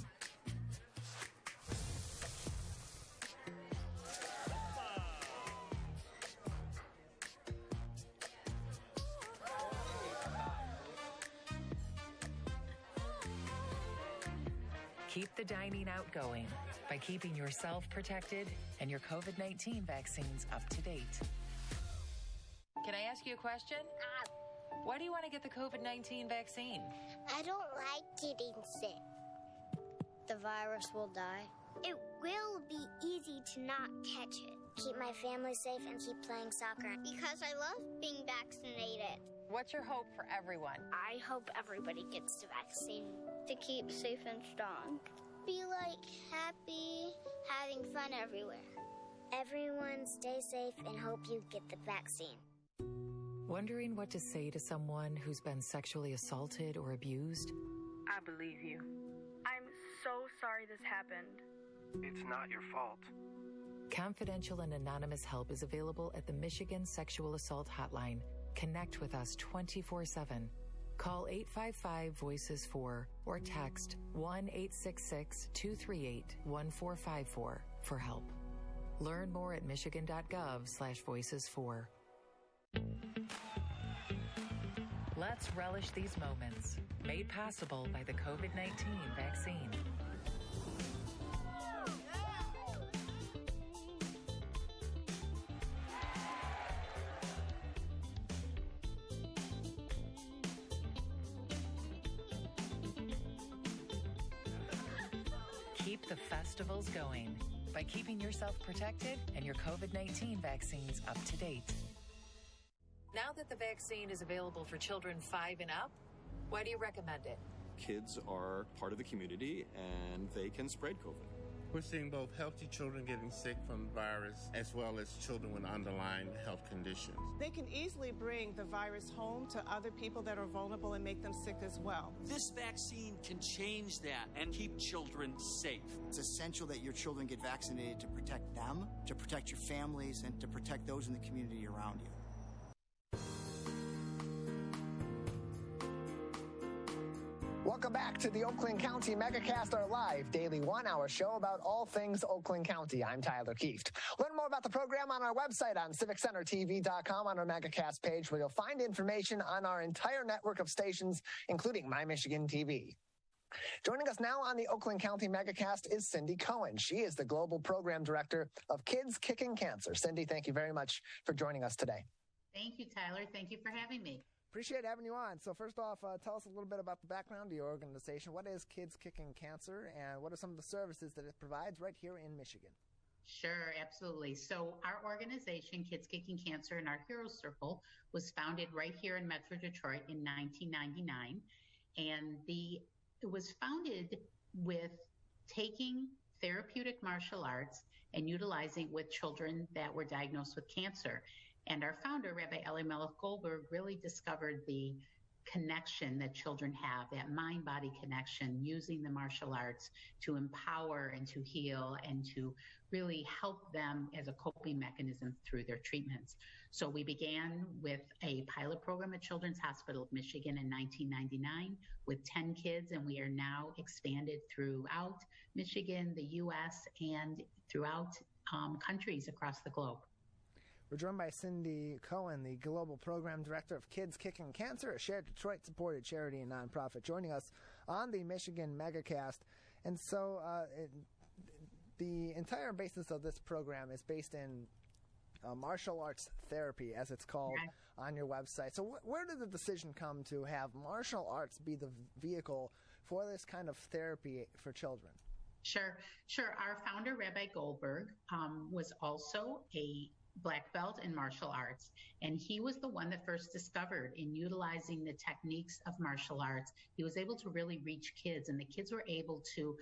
Keep the dining out going by keeping yourself protected and your COVID-19 vaccines up to date. Can I ask you a question? Why do you want to get the COVID-19 vaccine? I don't like getting sick. The virus will die. It will be easy to not catch it. Keep my family safe and keep playing soccer because I love being vaccinated. What's your hope for everyone? I hope everybody gets the vaccine to keep safe and strong. Be happy, having fun everywhere. Everyone stay safe and hope you get the vaccine. Wondering what to say to someone who's been sexually assaulted or abused? I believe you. I'm so sorry this happened. It's not your fault. Confidential and anonymous help is available at the Michigan Sexual Assault Hotline. Connect with us 24/7. Call 855-VOICES-4 or text 1-866-238-1454 for help. Learn more at michigan.gov/voices4. Let's relish these moments, made possible by the COVID-19 vaccine. the festivals going by keeping yourself protected and your COVID-19 vaccines up to date. Now that the vaccine is available for children 5 and up, why do you recommend it? Kids are part of the community and they can spread COVID. We're seeing both healthy children getting sick from the virus as well as children with underlying health conditions. They can easily bring the virus home to other people that are vulnerable and make them sick as well. This vaccine can change that and keep children safe. It's essential that your children get vaccinated to protect them, to protect your families, and to protect those in the community around you. Welcome back to the Oakland County Megacast, our live daily 1-hour show about all things Oakland County. I'm Tyler Kieft. Learn more about the program on our website on civiccentertv.com on our Megacast page, where you'll find information on our entire network of stations, including My Michigan TV. Joining us now on the Oakland County Megacast is Cindy Cohen. She is the Global Program Director of Kids Kicking Cancer. Cindy, thank you very much for joining us today. Thank you, Tyler. Thank you for having me. Appreciate having you on. So first off, tell us a little bit about the background of your organization. What is Kids Kicking Cancer, and what are some of the services that it provides right here in Michigan? Sure, absolutely. So our organization, Kids Kicking Cancer, and our Hero Circle was founded right here in Metro Detroit in 1999. And it was founded with taking therapeutic martial arts and utilizing with children that were diagnosed with cancer. And our founder, Rabbi Elimelech Goldberg, really discovered the connection that children have, that mind-body connection, using the martial arts to empower and to heal and to really help them as a coping mechanism through their treatments. So we began with a pilot program at Children's Hospital of Michigan in 1999 with 10 kids, and we are now expanded throughout Michigan, the U.S., and throughout countries across the globe. We're joined by Cindy Cohen, the Global Program Director of Kids Kicking Cancer, a shared Detroit-supported charity and nonprofit, joining us on the Michigan Megacast. And so the entire basis of this program is based in martial arts therapy, as it's called on your website. So where did the decision come to have martial arts be the vehicle for this kind of therapy for children? Sure. Our founder, Rabbi Goldberg, was also a black belt in martial arts. And he was the one that first discovered, in utilizing the techniques of martial arts, he was able to really reach kids, and the kids were able to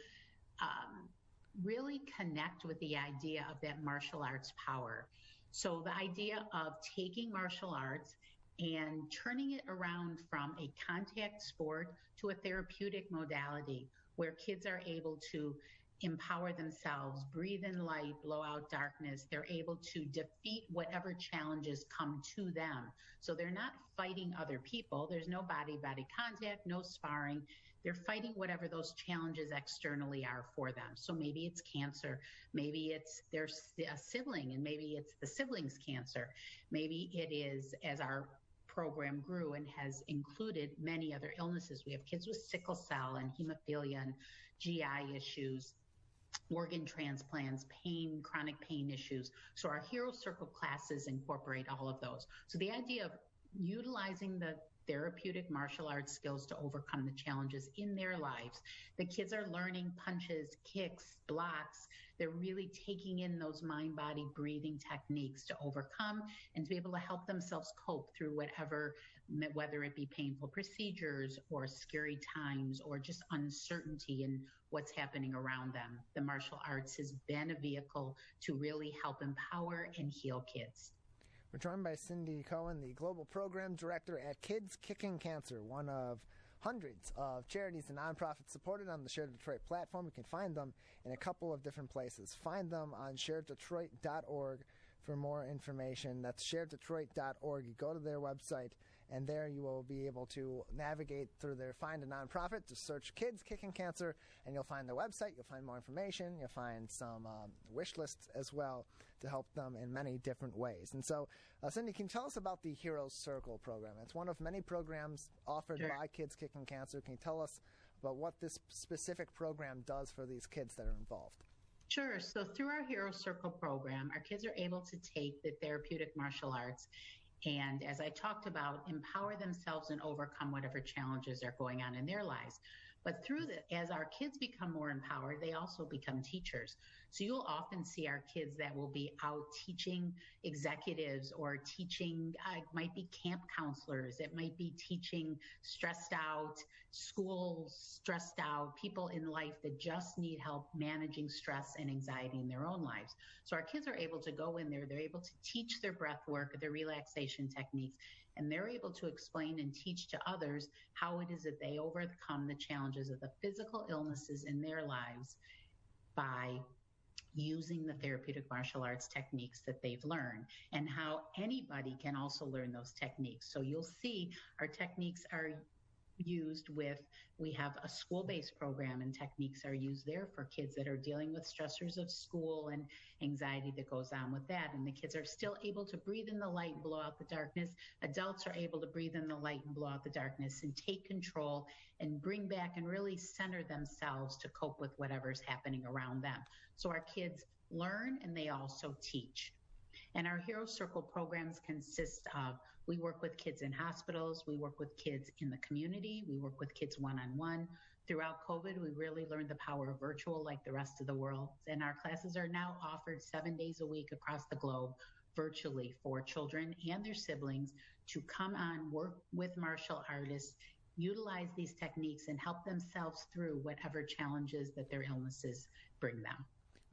really connect with the idea of that martial arts power. So the idea of taking martial arts and turning it around from a contact sport to a therapeutic modality where kids are able to empower themselves, breathe in light, blow out darkness. They're able to defeat whatever challenges come to them. So they're not fighting other people. There's no body-body contact, no sparring. They're fighting whatever those challenges externally are for them. So maybe it's cancer, maybe it's their sibling, and maybe it's the sibling's cancer. Maybe it is, as our program grew and has included many other illnesses. We have kids with sickle cell and hemophilia and GI issues, organ transplants, pain, chronic pain issues. So our Hero Circle classes incorporate all of those. So the idea of utilizing the therapeutic martial arts skills to overcome the challenges in their lives. The kids are learning punches, kicks, blocks. They're really taking in those mind-body breathing techniques to overcome and to be able to help themselves cope through whatever, whether it be painful procedures or scary times or just uncertainty in what's happening around them. The martial arts has been a vehicle to really help empower and heal kids. We're joined by Cindy Cohen, the Global Program Director at Kids Kicking Cancer, one of hundreds of charities and nonprofits supported on the Shared Detroit platform. You can find them in a couple of different places. Find them on shareddetroit.org for more information. That's shareddetroit.org. You go to their website, and there you will be able to navigate through their Find a Nonprofit, to search Kids Kicking Cancer, and you'll find their website, you'll find more information, you'll find some wish lists as well to help them in many different ways. And so, Cindy, can you tell us about the Heroes Circle program? It's one of many programs offered by Kids Kicking Cancer. Can you tell us about what this specific program does for these kids that are involved? Sure. So through our Hero Circle program, our kids are able to take the therapeutic martial arts and, as I talked about, empower themselves and overcome whatever challenges are going on in their lives. But through as our kids become more empowered, they also become teachers. So you'll often see our kids that will be out teaching executives or teaching, might be camp counselors. It might be teaching stressed out, schools stressed out, people in life that just need help managing stress and anxiety in their own lives. So our kids are able to go in there, they're able to teach their breath work, their relaxation techniques, and they're able to explain and teach to others how it is that they overcome the challenges of the physical illnesses in their lives by using the therapeutic martial arts techniques that they've learned, and how anybody can also learn those techniques. So you'll see our techniques are used with, we have a school-based program, and techniques are used there for kids that are dealing with stressors of school and anxiety that goes on with that. And the kids are still able to breathe in the light and blow out the darkness. Adults are able to breathe in the light and blow out the darkness and take control and bring back and really center themselves to cope with whatever's happening around them. So our kids learn and they also teach. And our Hero Circle programs consist of, we work with kids in hospitals, we work with kids in the community, we work with kids one-on-one. Throughout COVID, we really learned the power of virtual like the rest of the world. And our classes are now offered 7 days a week across the globe virtually for children and their siblings to come on, work with martial artists, utilize these techniques, and help themselves through whatever challenges that their illnesses bring them.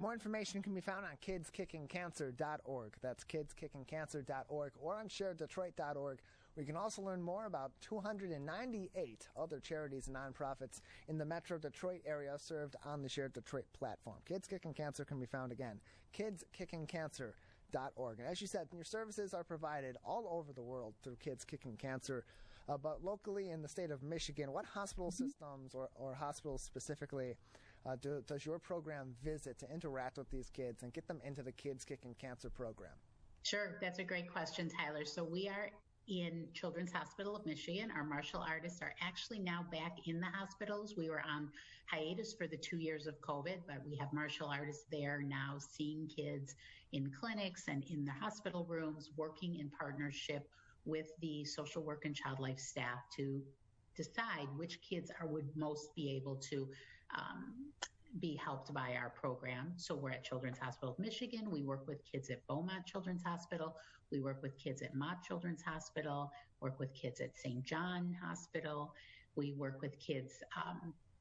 More information can be found on kidskickingcancer.org. That's kidskickingcancer.org, or on sharedetroit.org, where you can also learn more about 298 other charities and nonprofits in the Metro Detroit area served on the Share Detroit platform. Kids Kicking Cancer can be found again, kidskickingcancer.org. And as you said, your services are provided all over the world through Kids Kicking Cancer. But locally in the state of Michigan, what hospital systems or hospitals specifically does your program visit to interact with these kids and get them into the Kids Kicking Cancer program? Sure. That's a great question, Tyler. So we are in Children's Hospital of Michigan. Our martial artists are actually now back in the hospitals. We were on hiatus for the 2 years of COVID, but we have martial artists there now seeing kids in clinics and in the hospital rooms, working in partnership with the social work and child life staff to decide which kids would most be able to be helped by our program. So we're at Children's Hospital of Michigan. We work with kids at Beaumont Children's Hospital. We work with kids at Mott Children's Hospital, work with kids at St. John Hospital. We work with kids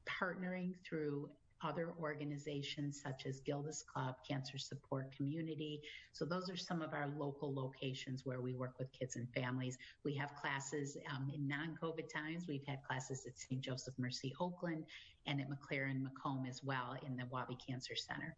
partnering through other organizations such as Gilda's Club, Cancer Support Community. So those are some of our local locations where we work with kids and families. We have classes in non-COVID times. We've had classes at St. Joseph Mercy Oakland and at McLaren Macomb as well in the Wabi Cancer Center.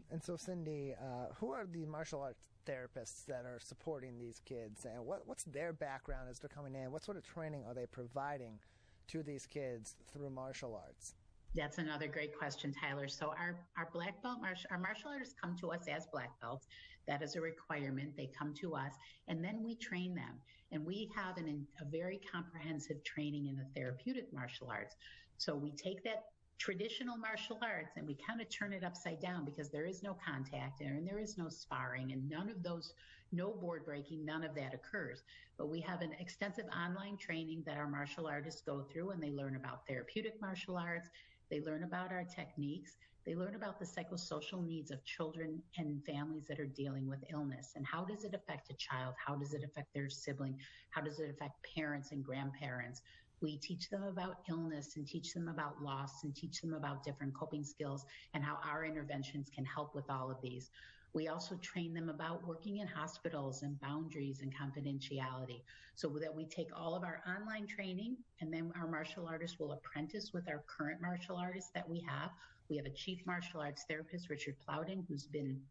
And so, Cindy, who are the martial arts therapists that are supporting these kids? And what's their background as they're coming in? What sort of training are they providing to these kids through martial arts? That's another great question, Tyler. So our black belt our martial artists come to us as black belts. That is a requirement. They come to us, and then we train them. And we have a very comprehensive training in the therapeutic martial arts. So we take that traditional martial arts and we kind of turn it upside down, because there is no contact and there is no sparring and none of those, no board breaking, none of that occurs. But we have an extensive online training that our martial artists go through, and they learn about therapeutic martial arts. They learn about our techniques. They learn about the psychosocial needs of children and families that are dealing with illness. And how does it affect a child? How does it affect their sibling? How does it affect parents and grandparents? We teach them about illness and teach them about loss and teach them about different coping skills and how our interventions can help with all of these. We also train them about working in hospitals and boundaries and confidentiality, so that we take all of our online training, and then our martial artists will apprentice with our current martial artists that we have. We have a chief martial arts therapist, Richard Plowden, who's been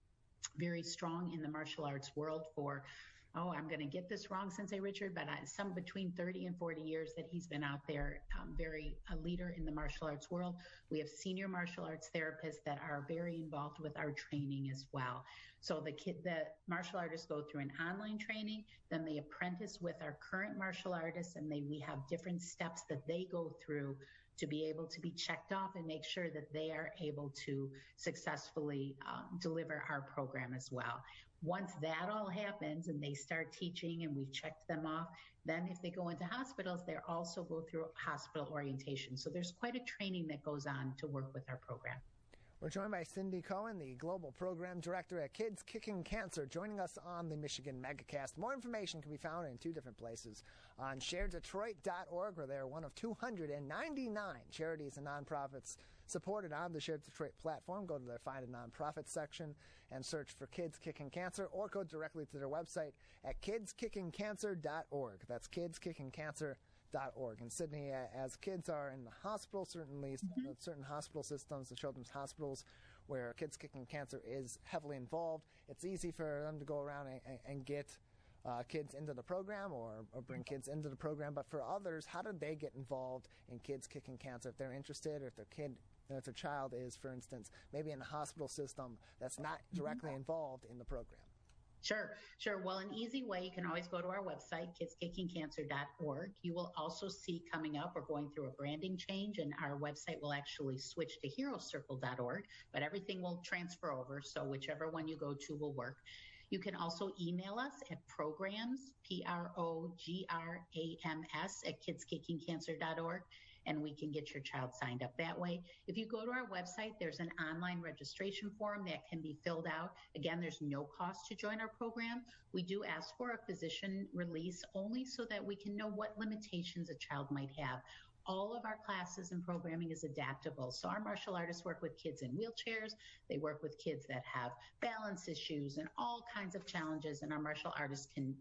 very strong in the martial arts world for, I'm going to get this wrong, Sensei Richard, but some between 30 and 40 years that he's been out there, a leader in the martial arts world. We have senior martial arts therapists that are very involved with our training as well. So the martial artists go through an online training, then they apprentice with our current martial artists, and we have different steps that they go through to be able to be checked off and make sure that they are able to successfully deliver our program as well. Once that all happens and they start teaching and we've checked them off, then if they go into hospitals, they also go through hospital orientation. So there's quite a training that goes on to work with our program. We're joined by Cindy Cohen, the Global Program Director at Kids Kicking Cancer, joining us on the Michigan Megacast. More information can be found in two different places. On sharedetroit.org, where they're one of 299 charities and nonprofits supported on the Share Detroit platform. Go to their Find a Nonprofit section and search for Kids Kicking Cancer, or go directly to their website at kidskickingcancer.org. That's kidskickingcancer.org. And Sydney, as kids are in the hospital, certainly certain hospital systems, the children's hospitals, where Kids Kicking Cancer is heavily involved, it's easy for them to go around and get kids into the program or bring kids into the program. But for others, how do they get involved in Kids Kicking Cancer if they're interested, or if their child is, for instance, maybe in a hospital system that's not directly involved in the program? Sure. Well, an easy way, you can always go to our website, kidskickingcancer.org. You will also see coming up, we're going through a branding change, and our website will actually switch to heroescircle.org, but everything will transfer over, so whichever one you go to will work. You can also email us at programs, programs, at kidskickingcancer.org. And we can get your child signed up that way. If you go to our website, there's an online registration form that can be filled out. Again, there's no cost to join our program. We do ask for a physician release only so that we can know what limitations a child might have. All of our classes and programming is adaptable. So our martial artists work with kids in wheelchairs. They work with kids that have balance issues and all kinds of challenges, and our martial artists can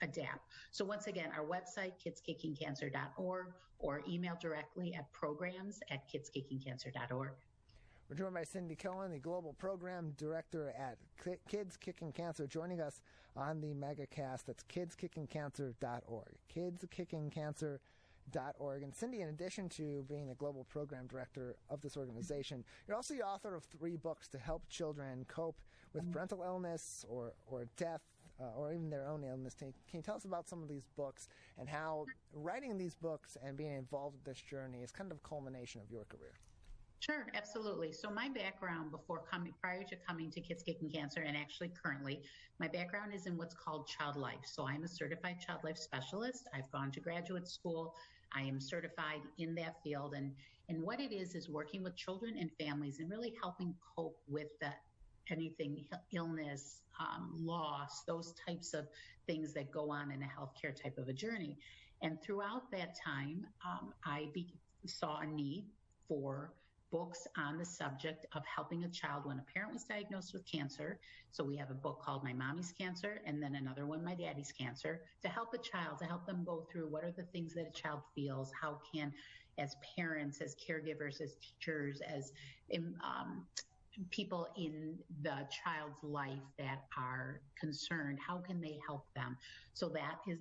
adapt. So once again, our website, kidskickingcancer.org, or email directly at programs@kidskickingcancer.org. We're joined by Cindy Cohen, the Global Program Director at Kids Kicking Cancer, joining us on the Megacast. That's kidskickingcancer.org. kidskickingcancer.org. And Cindy, in addition to being the Global Program Director of this organization, you're also the author of 3 books to help children cope with parental illness or death, or even their own illness. Can you tell us about some of these books and how writing these books and being involved with this journey is kind of a culmination of your career? Sure, absolutely. So my background prior to coming to Kids Kicking Cancer, and actually currently, my background is in what's called child life. So I'm a certified child life specialist. I've gone to graduate school. I am certified in that field. And what it is working with children and families and really helping cope with anything, illness, loss, those types of things that go on in a healthcare type of a journey. And throughout that time, I saw a need for books on the subject of helping a child when a parent was diagnosed with cancer. So we have a book called My Mommy's Cancer, and then another one, My Daddy's Cancer, to help a child, to help them go through what are the things that a child feels, how can, as parents, as caregivers, as teachers, as people in the child's life that are concerned, how can they help them? So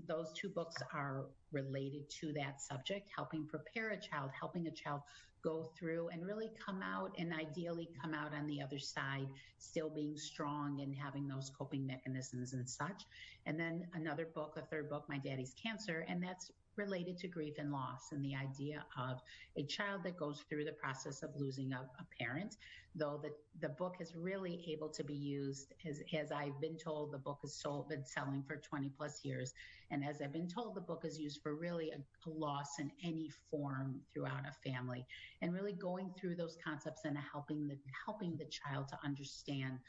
those 2 books are related to that subject, helping prepare a child, helping a child go through and really come out, and ideally come out on the other side, still being strong and having those coping mechanisms and such. And then another book, a 3rd book, My Daddy's Cancer, and that's related to grief and loss and the idea of a child that goes through the process of losing a parent. Though the book is really able to be used, as I've been told, the book has been selling for 20 plus years. And as I've been told, the book is used for really a loss in any form throughout a family, and really going through those concepts and helping the child to understand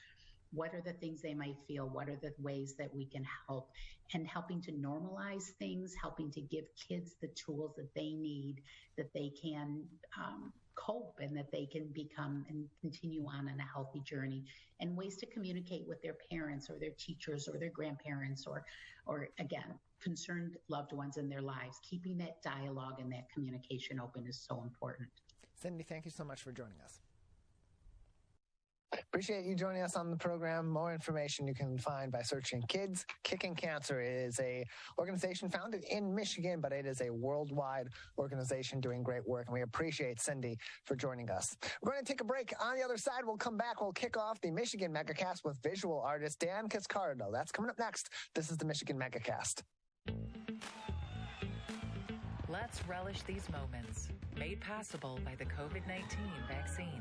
what are the things they might feel, what are the ways that we can help, and helping to normalize things, helping to give kids the tools that they need, that they can cope, and that they can become and continue on a healthy journey, and ways to communicate with their parents or their teachers or their grandparents or again, concerned loved ones in their lives. Keeping that dialogue and that communication open is so important. Cindy, thank you so much for joining us. Appreciate you joining us on the program. More information you can find by searching Kids Kicking Cancer. It is a organization founded in Michigan, but it is a worldwide organization doing great work, and we appreciate Cindy for joining us. We're going to take a break. On the other side, we'll come back. We'll kick off the Michigan Megacast with visual artist Daniel Cascardo. That's coming up next. This is the Michigan Megacast. Let's relish these moments, made possible by the COVID-19 vaccine.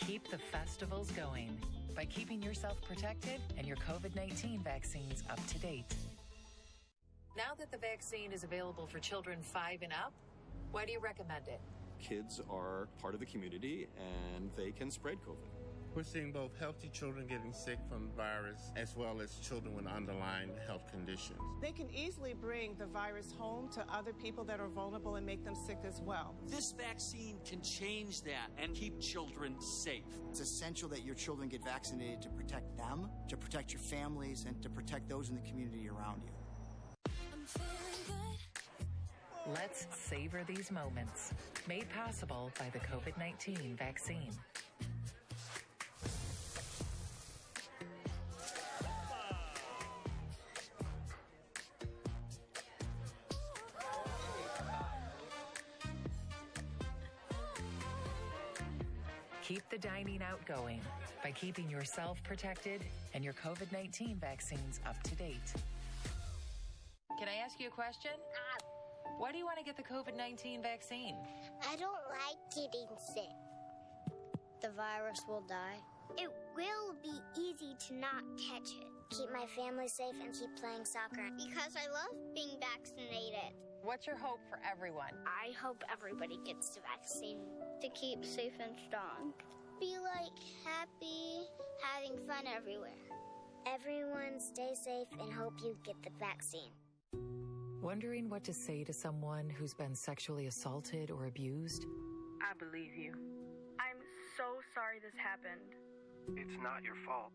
Keep the festivals going by keeping yourself protected and your COVID-19 vaccines up to date. Now that the vaccine is available for children 5 and up, why do you recommend it? Kids are part of the community and they can spread COVID. We're seeing both healthy children getting sick from the virus as well as children with underlying health conditions. They can easily bring the virus home to other people that are vulnerable and make them sick as well. This vaccine can change that and keep children safe. It's essential that your children get vaccinated to protect them, to protect your families, and to protect those in the community around you. Let's savor these moments, made possible by the COVID-19 vaccine. Keep the dining out going by keeping yourself protected and your COVID-19 vaccines up to date. Can I ask you a question? Why do you want to get the COVID-19 vaccine? I don't like getting sick. The virus will die. It will be easy to not catch it. Keep my family safe and keep playing soccer because I love being vaccinated. What's your hope for everyone? I hope everybody gets the vaccine to keep safe and strong. Be like happy, having fun everywhere. Everyone stay safe and hope you get the vaccine. Wondering what to say to someone who's been sexually assaulted or abused? I believe you. I'm so sorry this happened. It's not your fault.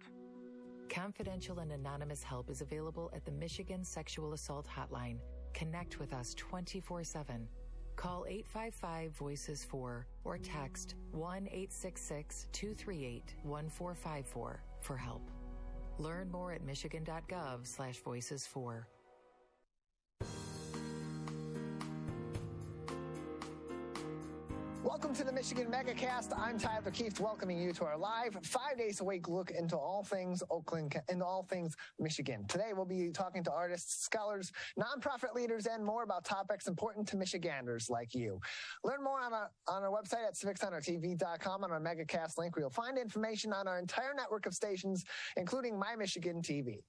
Confidential and anonymous help is available at the Michigan Sexual Assault Hotline. Connect with us 24/7. Call 855-VOICES-4 or text 1-866-238-1454 for help. Learn more at michigan.gov/voices4. Welcome to the Michigan Megacast. I'm Tyler Kieft, welcoming you to our live 5 days a week look into all things Oakland, into all things Michigan. Today we'll be talking to artists, scholars, nonprofit leaders, and more about topics important to Michiganders like you. Learn more on our website at civiccentertv.com on our Megacast link, where you'll find information on our entire network of stations, including My Michigan TV.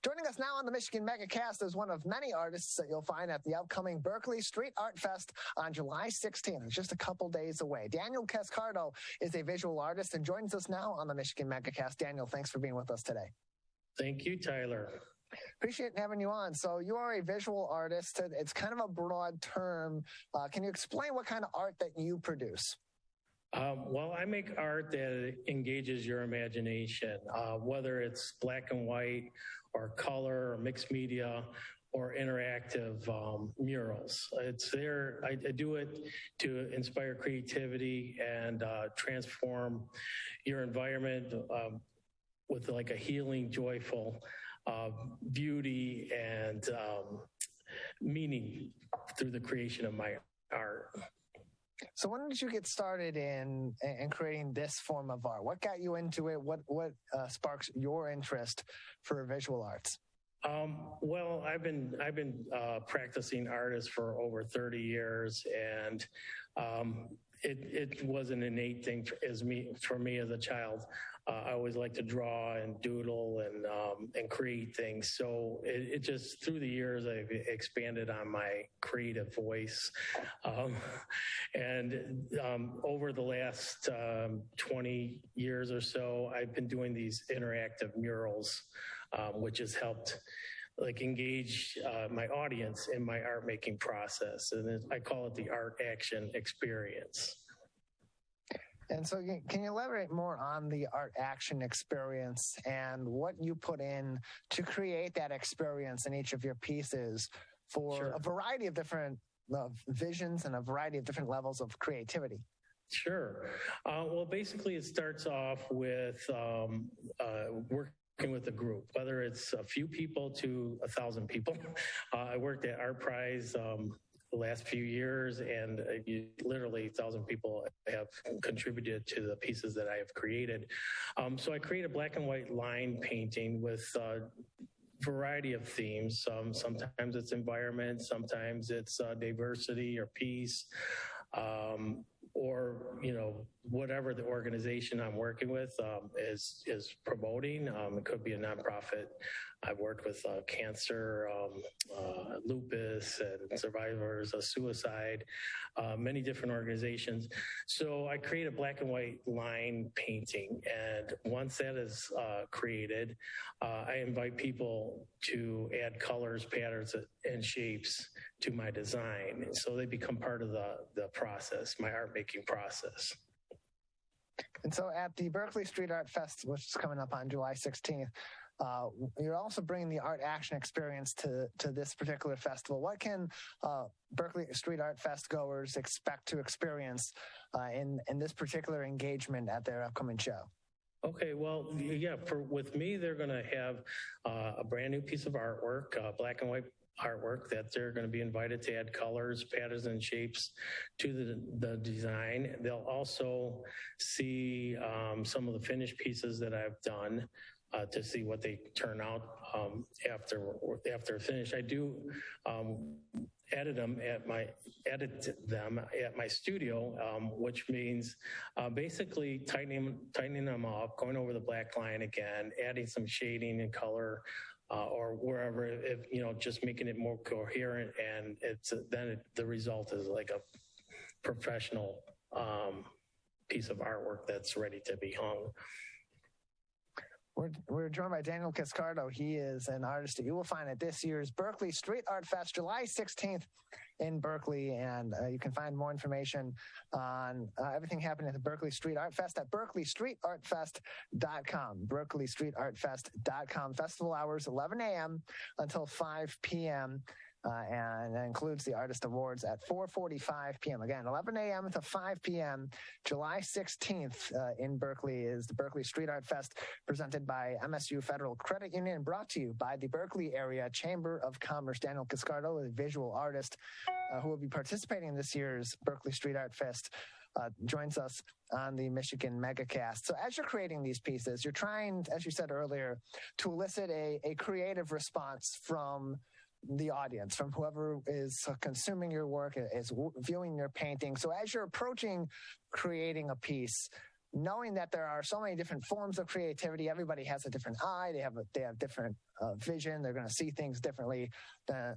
Joining us now on the Michigan Megacast is one of many artists that you'll find at the upcoming Berkeley Street Art Fest on July 16th. It's just a couple days away. Daniel Cascardo is a visual artist and joins us now on the Michigan Megacast. Daniel, thanks for being with us today. Thank you, Tyler. Appreciate having you on. So you are a visual artist. It's kind of a broad term. Can you explain what kind of art that you produce? Well, I make art that engages your imagination, whether it's black and white or color or mixed media or interactive murals. It's there. I do it to inspire creativity and transform your environment with like a healing, joyful beauty and meaning through the creation of my art. So when did you get started in creating this form of art? What got you into it? What sparks your interest for visual arts? Well, I've been practicing artist for over 30 years, and it was an innate thing for me as a child. I always liked to draw and doodle and create things. So it just, through the years, I've expanded on my creative voice. And over the last 20 years or so, I've been doing these interactive murals, which has helped engage my audience in my art making process. And I call it the art action experience. And so can you elaborate more on the art action experience and what you put in to create that experience in each of your pieces for a variety of different visions and a variety of different levels of creativity? Sure. Well, basically it starts off with working with a group, whether it's a few people to 1,000 people. I worked at Art Prize last few years, and literally 1,000 people have contributed to the pieces that I have created. So I create a black and white line painting with variety of themes. Sometimes it's environment, sometimes it's diversity or peace, or whatever the organization I'm working with is promoting. It could be a nonprofit. I've worked with cancer, lupus, and survivors of suicide, many different organizations. So I create a black and white line painting, and once that is created, I invite people to add colors, patterns, and shapes to my design, so they become part of the process, my art making process. And so at the Berkeley Street Art Fest, which is coming up on July 16th, you're also bringing the art action experience to this particular festival. What can Berkeley Street Art Fest goers expect to experience in this particular engagement at their upcoming show? Okay, well, yeah, with me, they're going to have a brand new piece of artwork, black and white artwork, that they're going to be invited to add colors, patterns, and shapes to the design. They'll also see some of the finished pieces that I've done to see what they turn out after finish. I do edit them at my studio, which means basically tightening them up, going over the black line again, adding some shading and color, or wherever, just making it more coherent, and the result is like a professional piece of artwork that's ready to be hung. We're joined by Daniel Cascardo. He is an artist that you will find at this year's Berkeley Street Art Fest, July 16th in Berkeley. And you can find more information on everything happening at the Berkeley Street Art Fest at berkeleystreetartfest.com, berkeleystreetartfest.com. Festival hours 11 a.m. until 5 p.m. And that includes the Artist Awards at 4:45 p.m. Again, 11 a.m. to 5 p.m. July 16th in Berkeley is the Berkeley Street Art Fest, presented by MSU Federal Credit Union and brought to you by the Berkeley Area Chamber of Commerce. Daniel Cascardo, a visual artist who will be participating in this year's Berkeley Street Art Fest, joins us on the Michigan Megacast. So as you're creating these pieces, you're trying, as you said earlier, to elicit a creative response from the audience, from whoever is consuming your work, is viewing your painting. So as you're approaching creating a piece, knowing that there are so many different forms of creativity, everybody has a different eye, they have different vision, they're going to see things differently than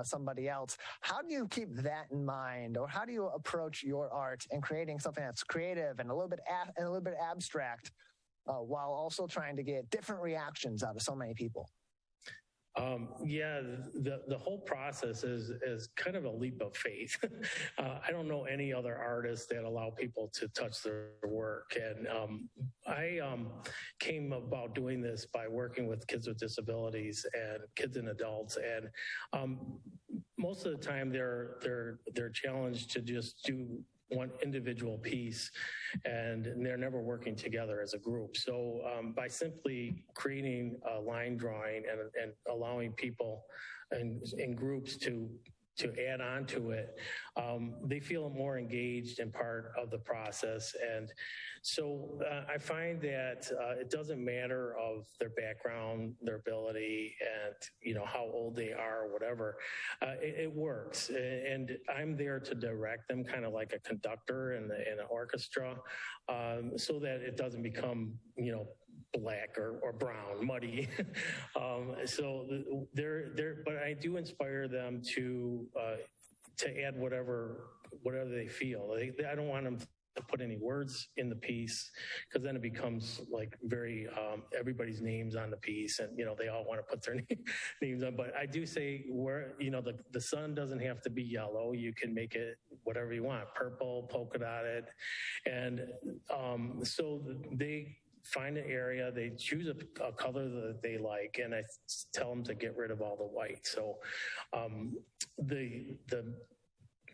somebody else. How do you keep that in mind, or how do you approach your art and creating something that's creative and a little bit abstract, while also trying to get different reactions out of so many people? The whole process is kind of a leap of faith. I don't know any other artists that allow people to touch their work. And I came about doing this by working with kids with disabilities and kids and adults. And most of the time they're challenged to just do one individual piece, and they're never working together as a group. So by simply creating a line drawing and allowing people in groups to add on to it, they feel more engaged and part of the process. And so I find that it doesn't matter of their background, their ability, and how old they are or whatever. It works, and I'm there to direct them, kind of like a conductor in an orchestra, so that it doesn't become black or brown, muddy. But I do inspire them to add whatever they feel. I don't want them to put any words in the piece, because then it becomes like very everybody's names on the piece, and they all want to put their names on. But I do say the sun doesn't have to be yellow. You can make it whatever you want, purple, polka dotted, and so they find an area, they choose a color that they like, and I tell them to get rid of all the white. So the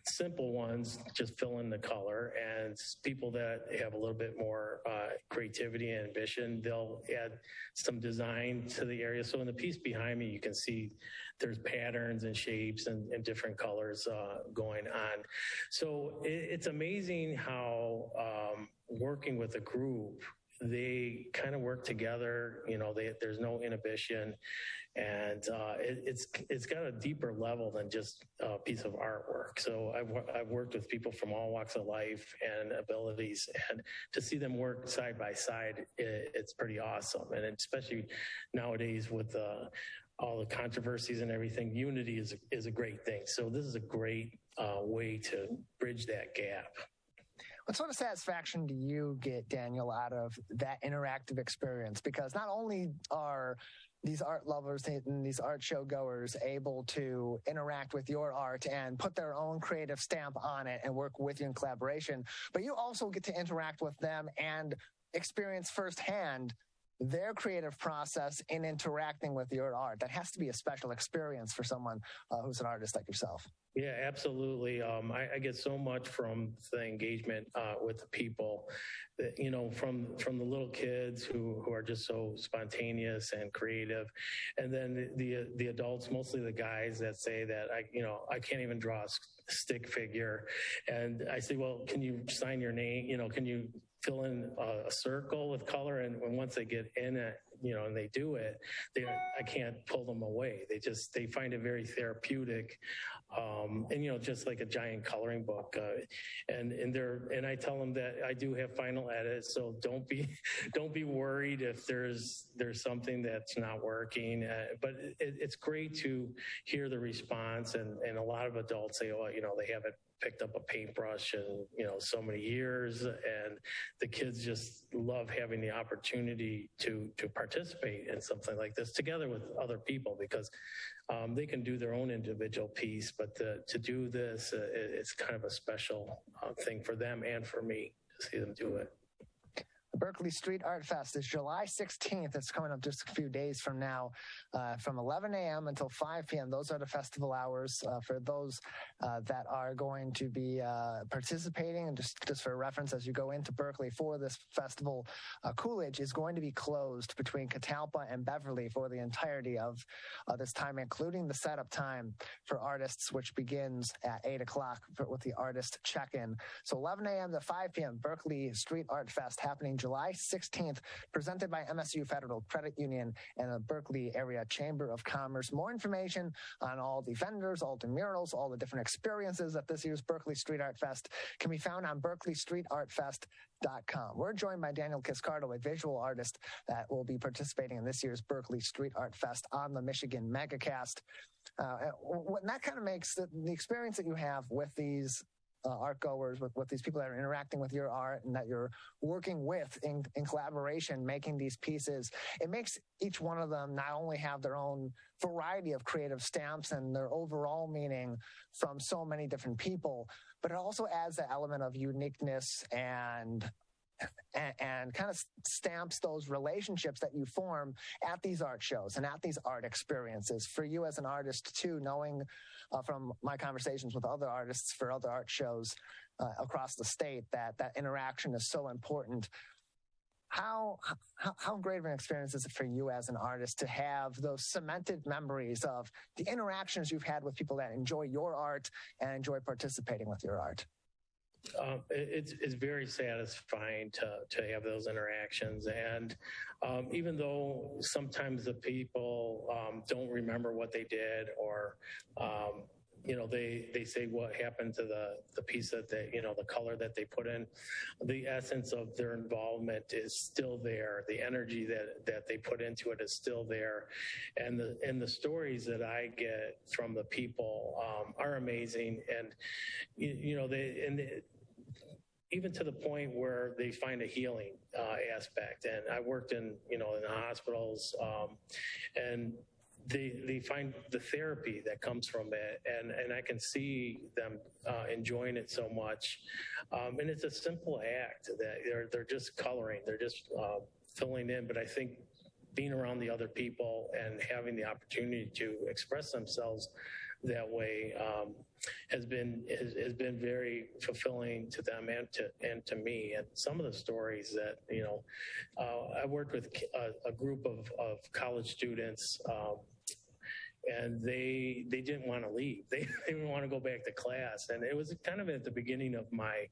simple ones just fill in the color, and people that have a little bit more creativity and ambition, they'll add some design to the area. So in the piece behind me, you can see there's patterns and shapes and different colors going on. So it's amazing how working with a group, they kind of work together. There's no inhibition, and it's got a deeper level than just a piece of artwork. So I've worked with people from all walks of life and abilities, and to see them work side by side, it's pretty awesome. And especially nowadays with all the controversies and everything, unity is a great thing. So this is a great way to bridge that gap. What sort of satisfaction do you get, Daniel, out of that interactive experience? Because not only are these art lovers and these art show goers able to interact with your art and put their own creative stamp on it and work with you in collaboration, but you also get to interact with them and experience firsthand their creative process in interacting with your art. That has to be a special experience for someone who's an artist like yourself. Yeah, absolutely. I get so much from the engagement with the people, from the little kids who are just so spontaneous and creative, and then the adults, mostly the guys that say that I can't even draw a stick figure, and I say, well, can you sign your name? Can you fill in a circle with color? And once they get in it, and they do it, I can't pull them away. They find it very therapeutic. And just like a giant coloring book, and I tell them that I do have final edits, so don't be worried if there's something that's not working. But it's great to hear the response, and a lot of adults say, oh, they haven't picked up a paintbrush in so many years, and the kids just love having the opportunity to participate in something like this together with other people, because they can do their own individual piece, but to do this, it's kind of a special thing for them and for me to see them do it. The Berkeley Street Art Fest is July 16th. It's coming up just a few days from now, from 11 a.m. until 5 p.m. Those are the festival hours for those that are going to be participating. And just for reference, as you go into Berkeley for this festival, Coolidge is going to be closed between Catalpa and Beverly for the entirety of this time, including the setup time for artists, which begins at 8 o'clock with the artist check-in. So 11 a.m. to 5 p.m., Berkeley Street Art Fest happening July 16th, presented by MSU Federal Credit Union and the Berkeley Area Chamber of Commerce. More information on all the vendors, all the murals, all the different experiences at this year's Berkeley Street Art Fest can be found on berkeleystreetartfest.com. We're joined by Daniel Cascardo, a visual artist that will be participating in this year's Berkeley Street Art Fest on the Michigan Megacast. And that kind of makes the experience that you have with these art goers, with these people that are interacting with your art and that you're working with in collaboration, making these pieces, it makes each one of them not only have their own variety of creative stamps and their overall meaning from so many different people, but it also adds the element of uniqueness and kind of stamps those relationships that you form at these art shows and at these art experiences. For you as an artist too, knowing from my conversations with other artists for other art shows across the state that interaction is so important. How great of an experience is it for you as an artist to have those cemented memories of the interactions you've had with people that enjoy your art and enjoy participating with your art? It's very satisfying to have those interactions, and even though sometimes the people don't remember what they did, or they say what happened to the piece that they, the color that they put in, the essence of their involvement is still there. The energy that they put into it is still there, and the stories that I get from the people are amazing, and even to the point where they find a healing aspect. And I worked in the hospitals, and they find the therapy that comes from it, and I can see them enjoying it so much. And it's a simple act that they're just coloring, they're just filling in. But I think being around the other people and having the opportunity to express themselves that way has been very fulfilling to them and to me. And some of the stories that, I worked with a group of college students, and they didn't want to leave. They didn't want to go back to class. And it was kind of at the beginning of my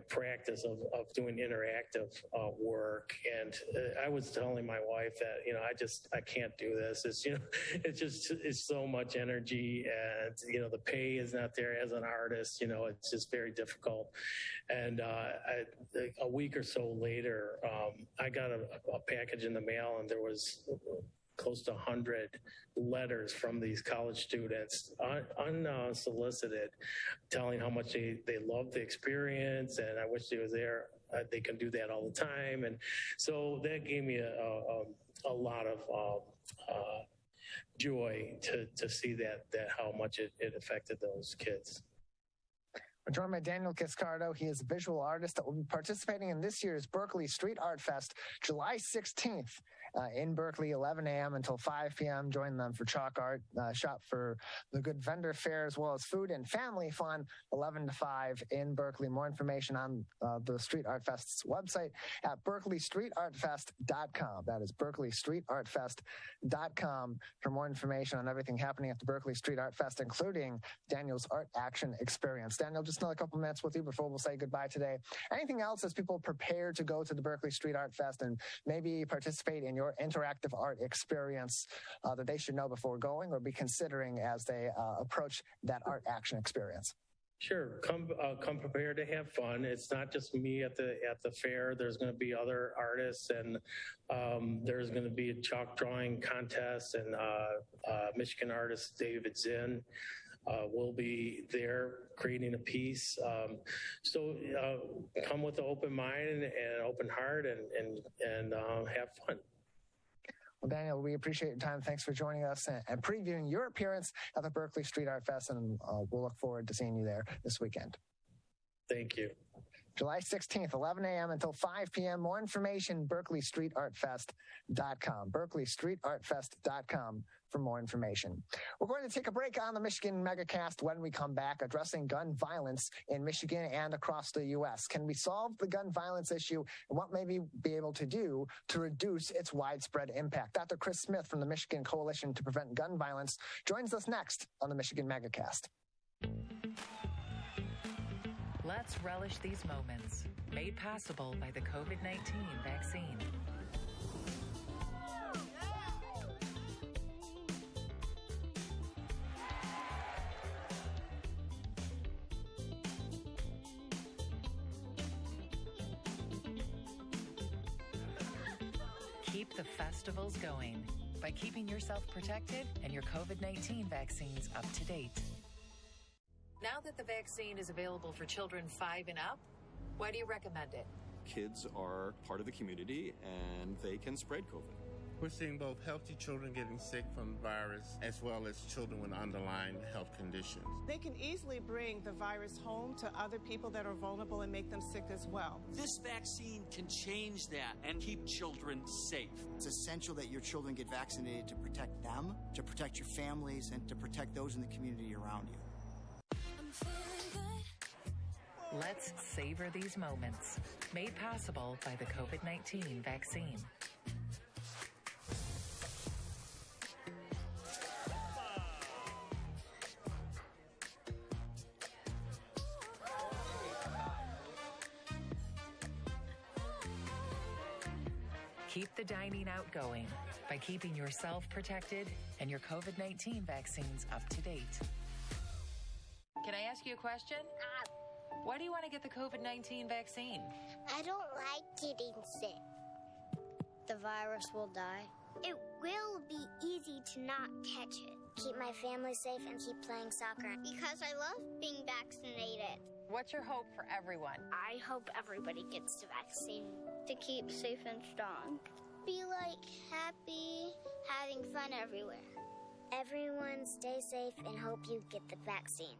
practice of doing interactive work. And I was telling my wife that, I can't do this. It's so much energy, and, the pay is not there as an artist. It's just very difficult. And a week or so later, I got a package in the mail, and there was close to 100 letters from these college students, unsolicited, telling how much they loved the experience, and I wish they was there. They can do that all the time. And so that gave me a lot of joy to see that how much it affected those kids. We're joined by Daniel Cascardo. He is a visual artist that will be participating in this year's Berkeley Street Art Fest, July 16th. In Berkeley, 11 a.m. until 5 p.m. Join them for chalk art, shop for the good vendor fair, as well as food and family fun, 11 to 5 in Berkeley. More information on the Street Art Fest's website at berkeleystreetartfest.com. That is berkeleystreetartfest.com for more information on everything happening at the Berkeley Street Art Fest, including Daniel's art action experience. Daniel, just another couple minutes with you before we'll say goodbye today. Anything else as people prepare to go to the Berkeley Street Art Fest and maybe participate in your interactive art experience that they should know before going or be considering as they approach that art action experience? Sure. Come prepared to have fun. It's not just me at the fair. There's going to be other artists, and there's going to be a chalk drawing contest, and Michigan artist David Zinn will be there creating a piece. So come with an open mind and an open heart, and have fun. Well, Daniel, we appreciate your time. Thanks for joining us and previewing your appearance at the Berkeley Street Art Fest, and we'll look forward to seeing you there this weekend. Thank you. July 16th, 11 a.m. until 5 p.m. More information, berkeleystreetartfest.com. berkeleystreetartfest.com for more information. We're going to take a break on the Michigan Megacast. When we come back, addressing gun violence in Michigan and across the U.S. Can we solve the gun violence issue, and what may we be able to do to reduce its widespread impact? Dr. Chris Smith from the Michigan Coalition to Prevent Gun Violence joins us next on the Michigan Megacast. Let's relish these moments, made possible by the COVID-19 vaccine. Keep the festivals going by keeping yourself protected and your COVID-19 vaccines up to date. Now that the vaccine is available for children 5 and up, why do you recommend it? Kids are part of the community, and they can spread COVID. We're seeing both healthy children getting sick from the virus as well as children with underlying health conditions. They can easily bring the virus home to other people that are vulnerable and make them sick as well. This vaccine can change that and keep children safe. It's essential that your children get vaccinated to protect them, to protect your families, and to protect those in the community around you. Let's savor these moments, made possible by the COVID-19 vaccine. Keep the dining out going by keeping yourself protected and your COVID-19 vaccines up to date. Can I ask you a question? Why do you want to get the COVID-19 vaccine? I don't like getting sick. The virus will die. It will be easy to not catch it. Keep my family safe and keep playing soccer because I love being vaccinated. What's your hope for everyone? I hope everybody gets the vaccine to keep safe and strong. Be happy, having fun everywhere. Everyone stay safe and hope you get the vaccine.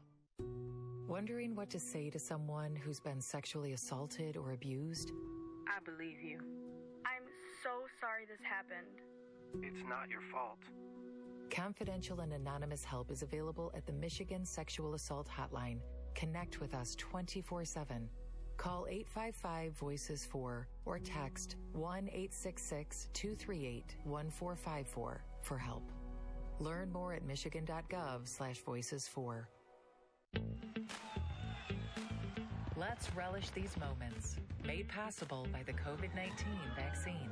Wondering what to say to someone who's been sexually assaulted or abused? I believe you. I'm so sorry this happened. It's not your fault. Confidential and anonymous help is available at the Michigan Sexual Assault Hotline. Connect with us 24/7. Call 855-VOICES-4 or text 1-866-238-1454 for help. Learn more at michigan.gov/voices4. Let's relish these moments, made possible by the COVID-19 vaccine.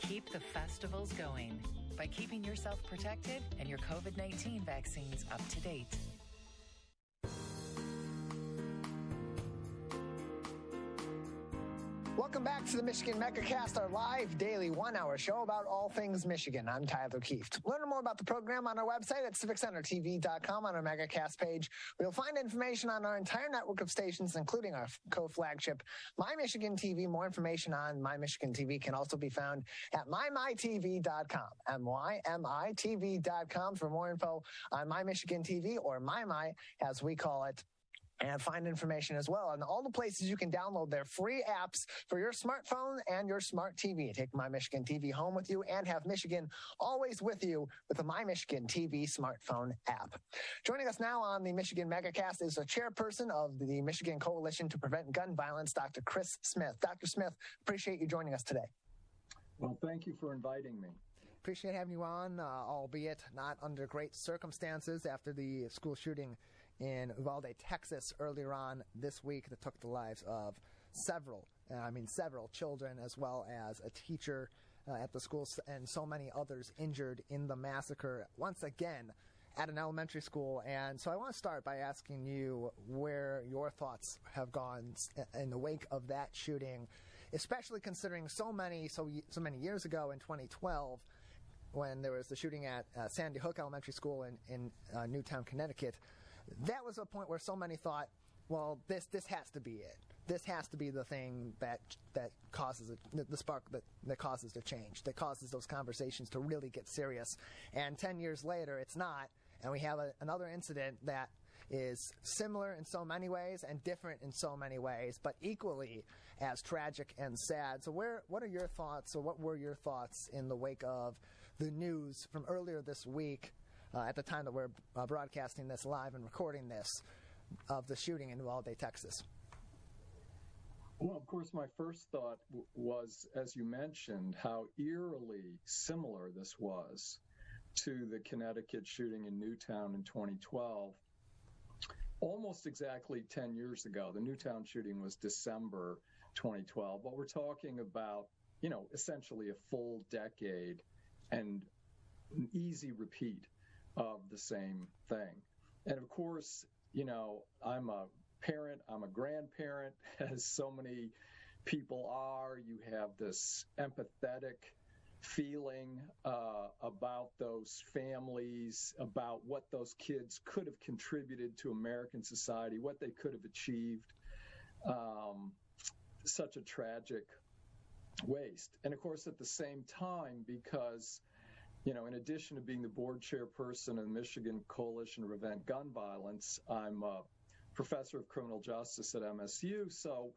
Keep the festivals going by keeping yourself protected and your COVID-19 vaccines up to date. Welcome back to the Michigan Megacast, our live daily 1-hour show about all things Michigan. I'm Tyler Kieft. Learn more about the program on our website at civiccentertv.com on our Megacast page. You'll find information on our entire network of stations, including our co-flagship My Michigan TV. More information on My Michigan TV can also be found at mymytv.com, mymytv.com for more info on My Michigan TV, or MyMy as we call it. And find information as well on all the places you can download their free apps for your smartphone and your smart TV. Take My Michigan TV home with you and have Michigan always with you with the My Michigan TV smartphone app. Joining us now on the Michigan Megacast is the chairperson of the Michigan Coalition to Prevent Gun Violence, Dr. Chris Smith. Dr. Smith, appreciate you joining us today. Well, thank you for inviting me. Appreciate having you on, albeit not under great circumstances after the school shooting in Uvalde, Texas, earlier on this week that took the lives of several children, as well as a teacher at the school, and so many others injured in the massacre, once again, at an elementary school. And so I want to start by asking you where your thoughts have gone in the wake of that shooting, especially considering so many years ago in 2012, when there was the shooting at Sandy Hook Elementary School in Newtown, Connecticut. That was a point where so many thought, well, this has to be it. This has to be the thing that causes the spark that causes the change, that causes those conversations to really get serious. And 10 years later, it's not, and we have another incident that is similar in so many ways and different in so many ways, but equally as tragic and sad. So what are your thoughts, or what were your thoughts in the wake of the news from earlier this week, at the time that we're broadcasting this live and recording this, of the shooting in Uvalde, Texas? Well, of course, my first thought was, as you mentioned, how eerily similar this was to the Connecticut shooting in Newtown in 2012. Almost exactly 10 years ago. The Newtown shooting was December 2012, but we're talking about, essentially a full decade and an easy repeat of the same thing. And of course, I'm a parent, I'm a grandparent, as so many people are. You have this empathetic feeling about those families, about what those kids could have contributed to American society, what they could have achieved. Such a tragic waste. And of course, at the same time, because in addition to being the board chairperson of the Michigan Coalition to Prevent Gun Violence, I'm a professor of criminal justice at MSU. So,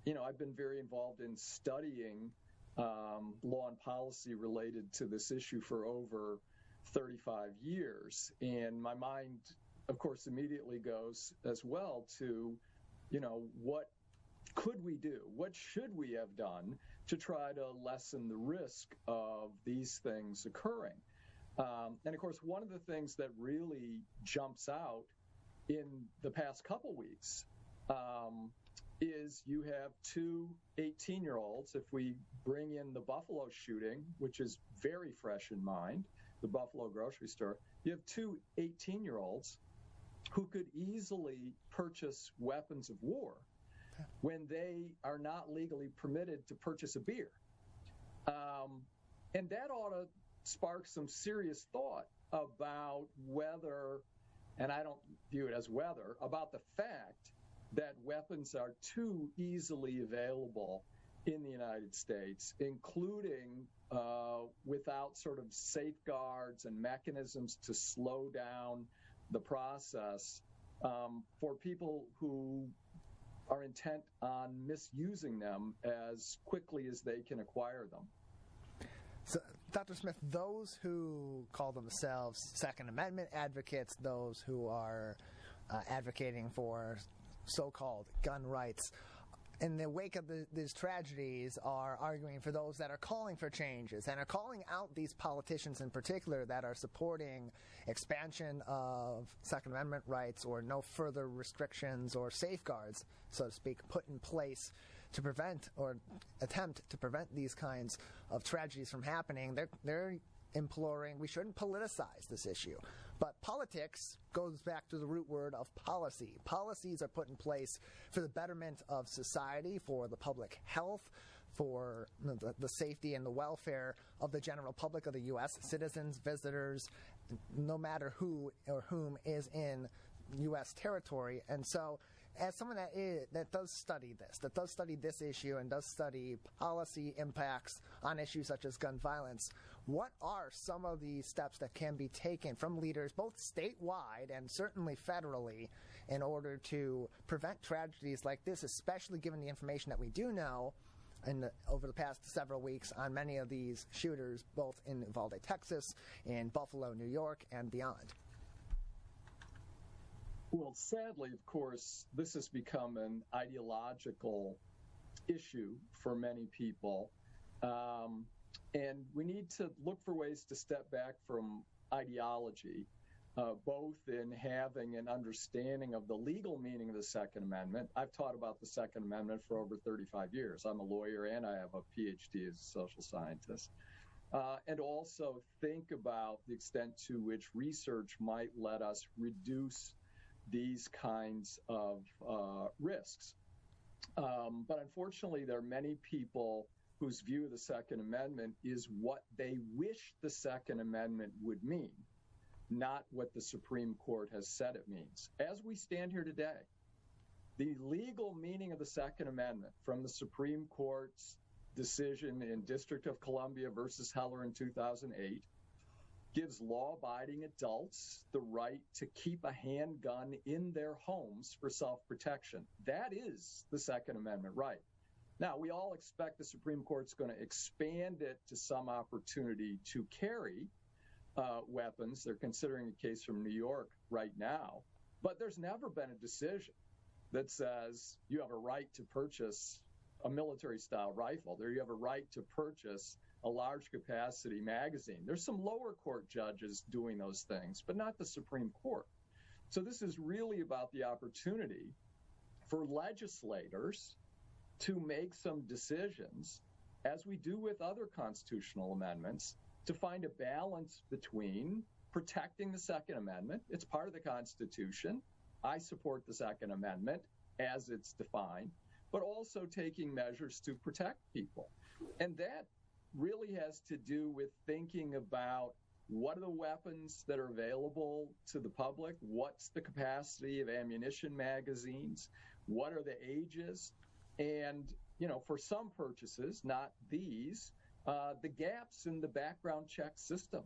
I've been very involved in studying law and policy related to this issue for over 35 years. And my mind, of course, immediately goes as well to, what could we do? What should we have done to try to lessen the risk of these things occurring? And of course, one of the things that really jumps out in the past couple weeks is you have two 18-year-olds. If we bring in the Buffalo shooting, which is very fresh in mind, the Buffalo grocery store, you have two 18-year-olds who could easily purchase weapons of war when they are not legally permitted to purchase a beer. And that ought to spark some serious thought about whether, and I don't view it as whether, about the fact that weapons are too easily available in the United States, including without sort of safeguards and mechanisms to slow down the process for people who are intent on misusing them as quickly as they can acquire them. So, Dr. Smith, those who call themselves Second Amendment advocates, those who are advocating for so-called gun rights, in the wake of these tragedies, are arguing for those that are calling for changes and are calling out these politicians in particular that are supporting expansion of Second Amendment rights or no further restrictions or safeguards, so to speak, put in place to prevent or attempt to prevent these kinds of tragedies from happening. They're imploring we shouldn't politicize this issue. But politics goes back to the root word of policy. Policies are put in place for the betterment of society, for the public health, for the safety and the welfare of the general public of the U.S., citizens, visitors, no matter who or whom is in U.S. territory. And so as someone that does study this issue and does study policy impacts on issues such as gun violence, what are some of the steps that can be taken from leaders, both statewide and certainly federally, in order to prevent tragedies like this, especially given the information that we do know over the past several weeks on many of these shooters, both in Uvalde, Texas, in Buffalo, New York, and beyond? Well, sadly, of course, this has become an ideological issue for many people. And we need to look for ways to step back from ideology, both in having an understanding of the legal meaning of the Second Amendment. I've taught about the Second Amendment for over 35 years. I'm a lawyer and I have a PhD as a social scientist. And also think about the extent to which research might let us reduce these kinds of risks. But unfortunately, there are many people whose view of the Second Amendment is what they wish the Second Amendment would mean, not what the Supreme Court has said it means. As we stand here today, the legal meaning of the Second Amendment from the Supreme Court's decision in District of Columbia versus Heller in 2008 gives law-abiding adults the right to keep a handgun in their homes for self-protection. That is the Second Amendment right. Now, we all expect the Supreme Court's going to expand it to some opportunity to carry weapons. They're considering a case from New York right now. But there's never been a decision that says you have a right to purchase a military-style rifle, or you have a right to purchase a large-capacity magazine. There's some lower court judges doing those things, but not the Supreme Court. So this is really about the opportunity for legislators to make some decisions, as we do with other constitutional amendments, to find a balance between protecting the Second Amendment. It's part of the Constitution. I support the Second Amendment as it's defined, but also taking measures to protect people. And that really has to do with thinking about what are the weapons that are available to the public, what's the capacity of ammunition magazines, what are the ages, and, for some purchases, not these, the gaps in the background check system.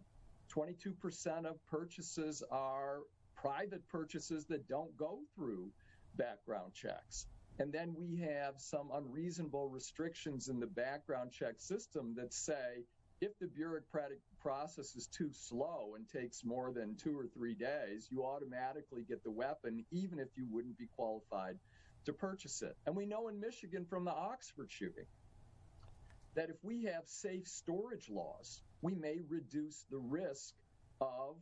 22% of purchases are private purchases that don't go through background checks. And then we have some unreasonable restrictions in the background check system that say if the bureaucratic process is too slow and takes more than 2 or 3 days, you automatically get the weapon, even if you wouldn't be qualified to purchase it. And we know in Michigan from the Oxford shooting that if we have safe storage laws, we may reduce the risk of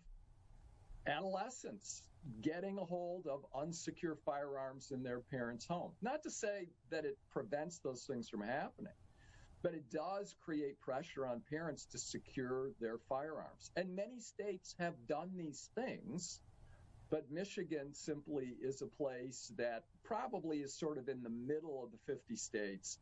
adolescents getting a hold of unsecure firearms in their parents' home. Not to say that it prevents those things from happening, but it does create pressure on parents to secure their firearms. And many states have done these things, but Michigan simply is a place that probably is sort of in the middle of the 50 states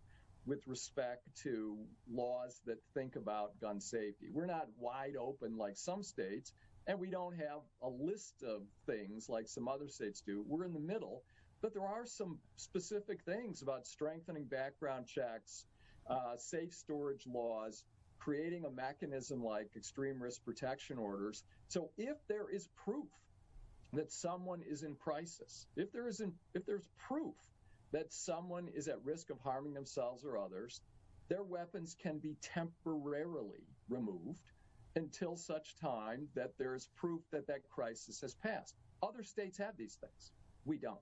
with respect to laws that think about gun safety. We're not wide open like some states, and we don't have a list of things like some other states do. We're in the middle, but there are some specific things about strengthening background checks safe storage laws, creating a mechanism like extreme risk protection orders. So if there is proof that someone is in crisis, if there's proof that someone is at risk of harming themselves or others, their weapons can be temporarily removed until such time that there is proof that that crisis has passed. Other states have these things. We don't.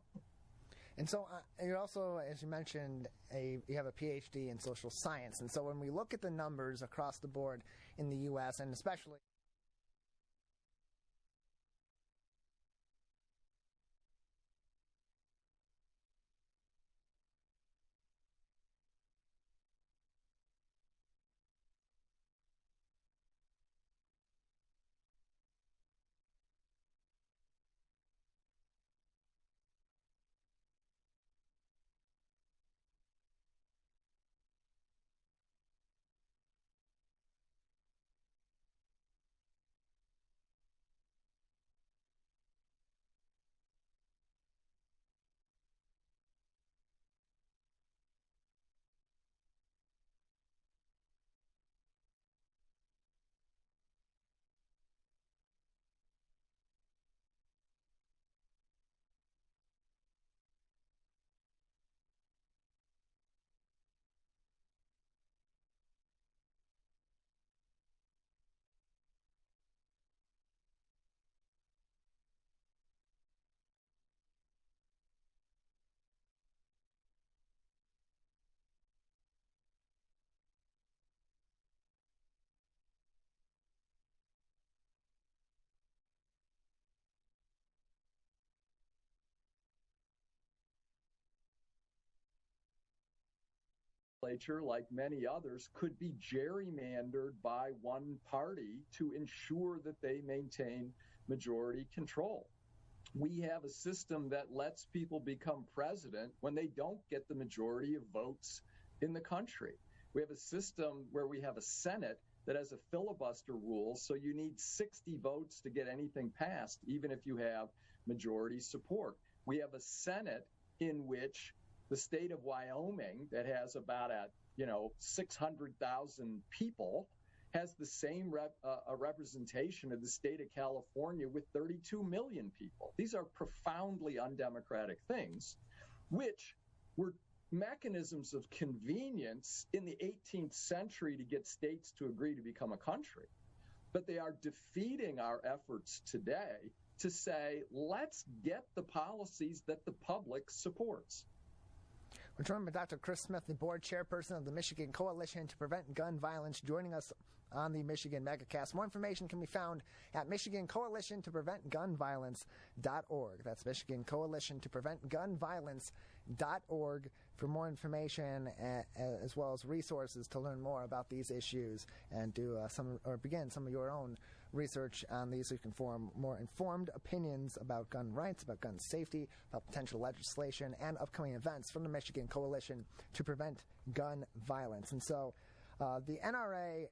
And so you also, as you mentioned, you have a PhD in social science. And so when we look at the numbers across the board in the U.S., and especially like many others, could be gerrymandered by one party to ensure that they maintain majority control. We have a system that lets people become president when they don't get the majority of votes in the country. We have a system where we have a Senate that has a filibuster rule, so you need 60 votes to get anything passed, even if you have majority support. We have a Senate in which the state of Wyoming, that has about 600,000 people, has the same representation of the state of California with 32 million people. These are profoundly undemocratic things, which were mechanisms of convenience in the 18th century to get states to agree to become a country. But they are defeating our efforts today to say, let's get the policies that the public supports. We're joined by Dr. Chris Smith, the board chairperson of the Michigan Coalition to Prevent Gun Violence, joining us on the Michigan Megacast. More information can be found at Michigan Coalition to Prevent Gun Violence.org. That's Michigan Coalition to Prevent Gun Violence.org for more information as well as resources to learn more about these issues and begin some of your own research on these so you can form more informed opinions about gun rights, about gun safety, about potential legislation, and upcoming events from the Michigan Coalition to Prevent Gun Violence. And so the NRA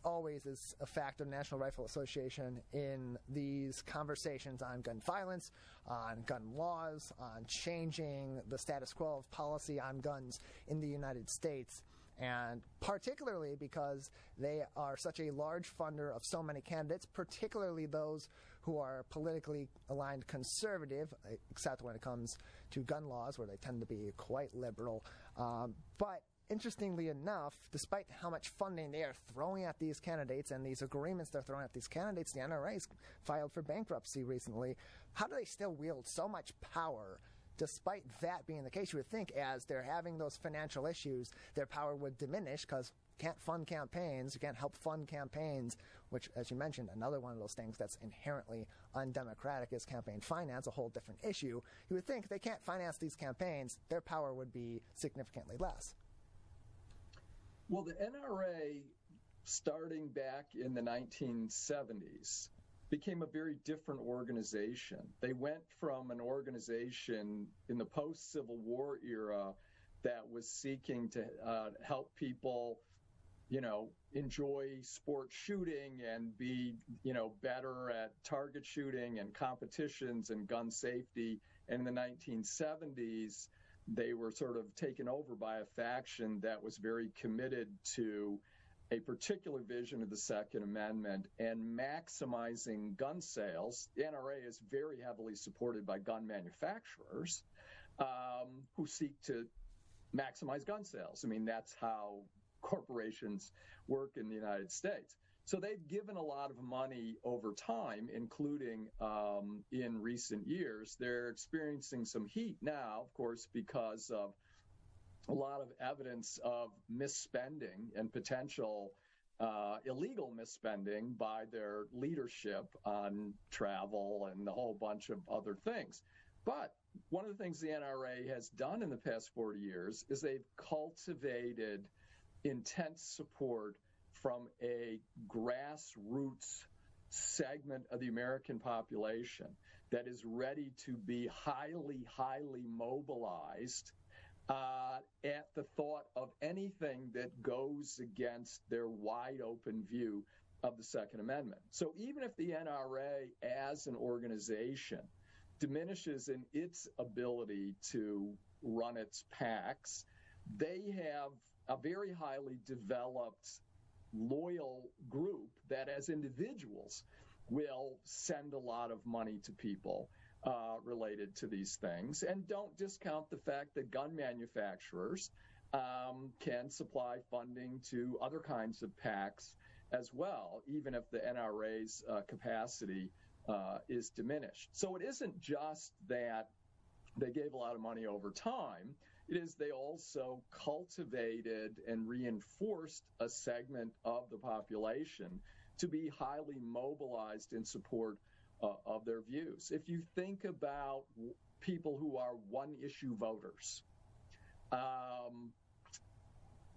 always is a factor, National Rifle Association, in these conversations on gun violence, on gun laws, on changing the status quo of policy on guns in the United States. And particularly because they are such a large funder of so many candidates, particularly those who are politically aligned conservative, except when it comes to gun laws, where they tend to be quite liberal. But interestingly enough, despite how much funding they are throwing at these candidates and these agreements they're throwing at these candidates, the NRA's filed for bankruptcy recently. How do they still wield so much power? Despite that being the case, you would think as they're having those financial issues, their power would diminish because you can't fund campaigns, you can't help fund campaigns, which, as you mentioned, another one of those things that's inherently undemocratic is campaign finance, a whole different issue. You would think they can't finance these campaigns, their power would be significantly less. Well, the NRA, starting back in the 1970s, became a very different organization. They went from an organization in the post-Civil War era that was seeking to help people, enjoy sport shooting and be, better at target shooting and competitions and gun safety. And in the 1970s, they were sort of taken over by a faction that was very committed to a particular vision of the Second Amendment and maximizing gun sales. The NRA is very heavily supported by gun manufacturers who seek to maximize gun sales. I mean, that's how corporations work in the United States. So they've given a lot of money over time, including in recent years. They're experiencing some heat now, of course, because of a lot of evidence of misspending and potential illegal misspending by their leadership on travel and a whole bunch of other things. But one of the things the NRA has done in the past 40 years is they've cultivated intense support from a grassroots segment of the American population that is ready to be highly, highly mobilized at the thought of anything that goes against their wide open view of the Second Amendment. So even if the NRA as an organization diminishes in its ability to run its PACs, they have a very highly developed, loyal group that as individuals will send a lot of money to people related to these things. And don't discount the fact that gun manufacturers can supply funding to other kinds of PACs as well, even if the NRA's capacity is diminished. So it isn't just that they gave a lot of money over time. It is they also cultivated and reinforced a segment of the population to be highly mobilized in support of their views. If you think about people who are one-issue voters,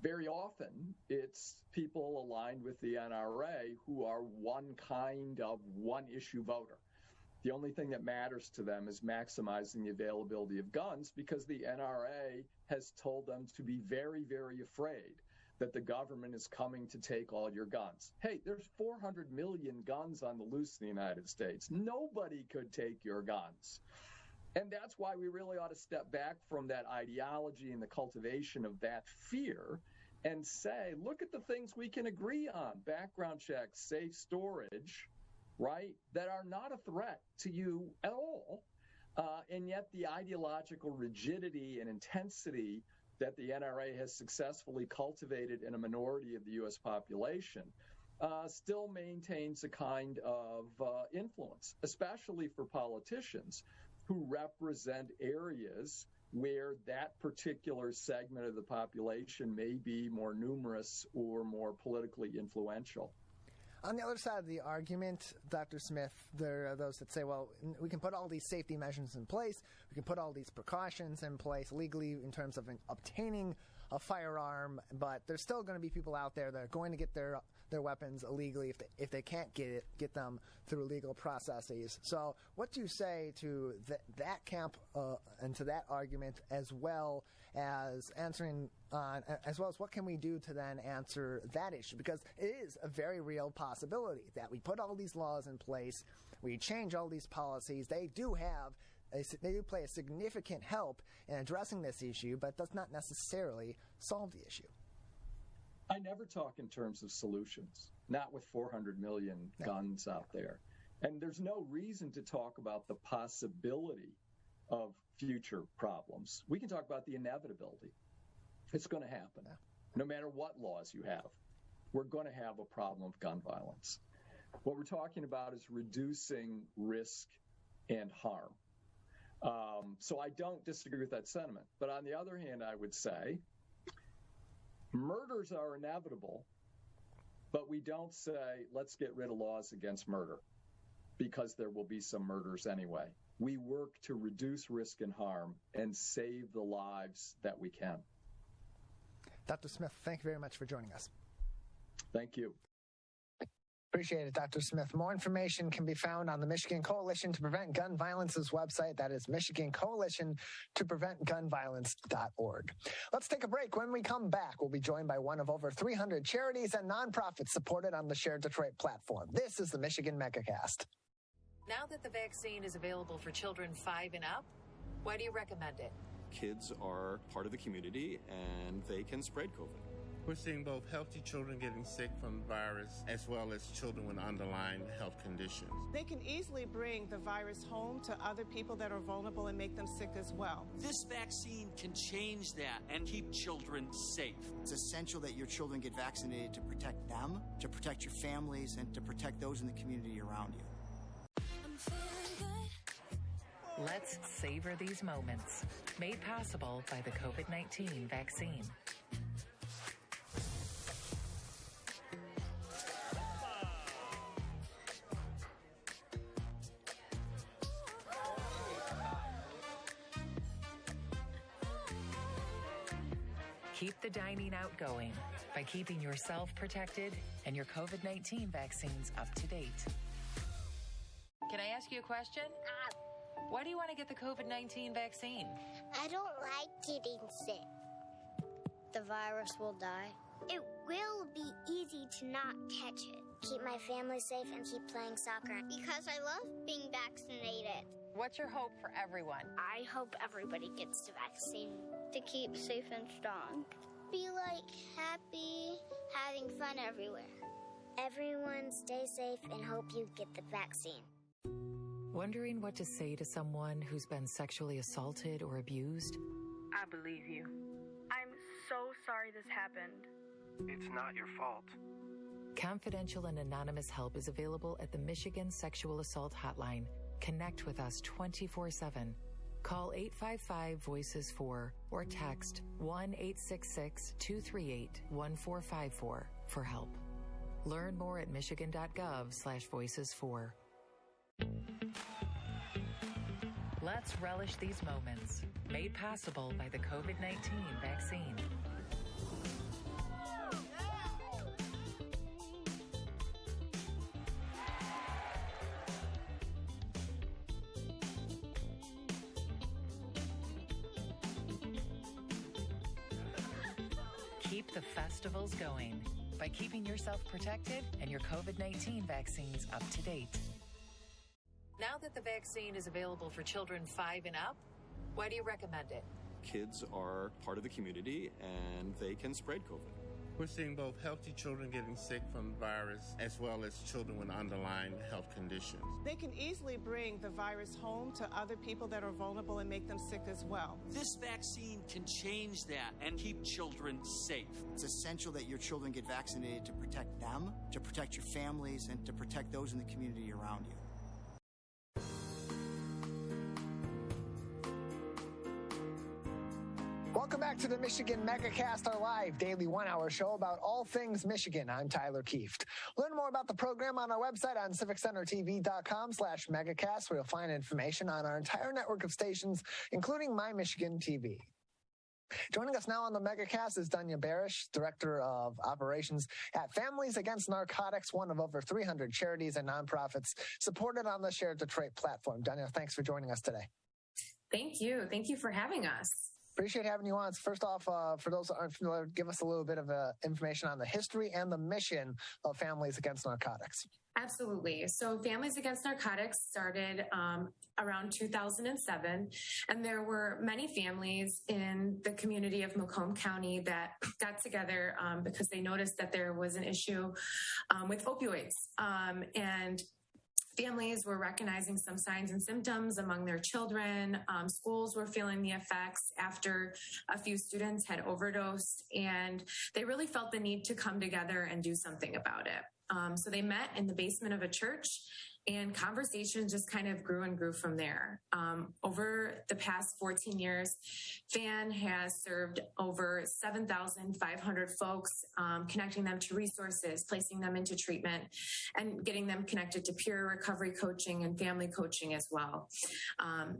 very often it's people aligned with the NRA who are one kind of one-issue voter. The only thing that matters to them is maximizing the availability of guns because the NRA has told them to be very, very afraid that the government is coming to take all your guns. Hey, there's 400 million guns on the loose in the United States. Nobody could take your guns. And that's why we really ought to step back from that ideology and the cultivation of that fear and say, look at the things we can agree on, background checks, safe storage, right, that are not a threat to you at all. And yet the ideological rigidity and intensity that the NRA has successfully cultivated in a minority of the U.S. population still maintains a kind of influence, especially for politicians who represent areas where that particular segment of the population may be more numerous or more politically influential. On the other side of the argument, Dr. Smith, there are those that say, well, we can put all these safety measures in place, we can put all these precautions in place legally in terms of obtaining a firearm, but there's still going to be people out there that are going to get their weapons illegally if they can't get them through legal processes. So what do you say to that camp and to that argument, as well as answering as well as what can we do to then answer that issue? Because it is a very real possibility that we put all these laws in place, we change all these policies. They do play a significant help in addressing this issue, but does not necessarily solve the issue. I never talk in terms of solutions, not with 400 million guns out there. And there's no reason to talk about the possibility of future problems. We can talk about the inevitability. It's going to happen. No matter what laws you have, we're going to have a problem of gun violence. What we're talking about is reducing risk and harm. So I don't disagree with that sentiment. But on the other hand, I would say murders are inevitable, but we don't say, let's get rid of laws against murder because there will be some murders anyway. We work to reduce risk and harm and save the lives that we can. Dr. Smith, thank you very much for joining us. Thank you. Appreciate it, Dr. Smith. More information can be found on the Michigan Coalition to Prevent Gun Violence's website. That is Michigan Coalition to Prevent Gun Violence.org. Let's take a break. When we come back, we'll be joined by one of over 300 charities and nonprofits supported on the Share Detroit platform. This is the Michigan Megacast. Now that the vaccine is available for children 5 and up, why do you recommend it? Kids are part of the community and they can spread COVID. We're seeing both healthy children getting sick from the virus as well as children with underlying health conditions. They can easily bring the virus home to other people that are vulnerable and make them sick as well. This vaccine can change that and keep children safe. It's essential that your children get vaccinated to protect them, to protect your families, and to protect those in the community around you. Let's savor these moments. Made possible by the COVID-19 vaccine. Keep the dining out going by keeping yourself protected and your COVID-19 vaccines up to date. Can I ask you a question? Why do you want to get the COVID-19 vaccine? I don't like getting sick. The virus will die. It will be easy to not catch it. Keep my family safe and keep playing soccer because I love being vaccinated. What's your hope for everyone? I hope everybody gets the vaccine to keep safe and strong. Be happy, having fun everywhere. Everyone stay safe and hope you get the vaccine. Wondering what to say to someone who's been sexually assaulted or abused? I believe you. I'm so sorry this happened. It's not your fault. Confidential and anonymous help is available at the Michigan Sexual Assault Hotline. Connect with us 24/7. Call 855-VOICES-4 or text 1-866-238-1454 for help. Learn more at michigan.gov/voices4. Let's relish these moments. Made possible by the COVID-19 vaccine. Keep the festivals going by keeping yourself protected and your COVID-19 vaccines up to date. Now that the vaccine is available for children 5 and up, why do you recommend it? Kids are part of the community and they can spread COVID. We're seeing both healthy children getting sick from the virus as well as children with underlying health conditions. They can easily bring the virus home to other people that are vulnerable and make them sick as well. This vaccine can change that and keep children safe. It's essential that your children get vaccinated to protect them, to protect your families, and to protect those in the community around you. Welcome back to the Michigan Megacast, our live daily 1-hour show about all things Michigan. I'm Tyler Kieft. Learn more about the program on our website on civiccentertv.com/megacast, where you'll find information on our entire network of stations, including My Michigan TV. Joining us now on the Megacast is Dunya Barash, Director of Operations at Families Against Narcotics, one of over 300 charities and nonprofits supported on the Share Detroit platform. Dunya, thanks for joining us today. Thank you. Thank you for having us. Appreciate having you on. First off, for those that aren't familiar, give us a little bit of information on the history and the mission of Families Against Narcotics. Absolutely. So Families Against Narcotics started around 2007, and there were many families in the community of Macomb County that got together because they noticed that there was an issue with opioids. And families were recognizing some signs and symptoms among their children. Schools were feeling the effects after a few students had overdosed, and they really felt the need to come together and do something about it. So they met in the basement of a church, and conversations just kind of grew and grew from there. Over the past 14 years, FAN has served over 7,500 folks, connecting them to resources, placing them into treatment, and getting them connected to peer recovery coaching and family coaching as well.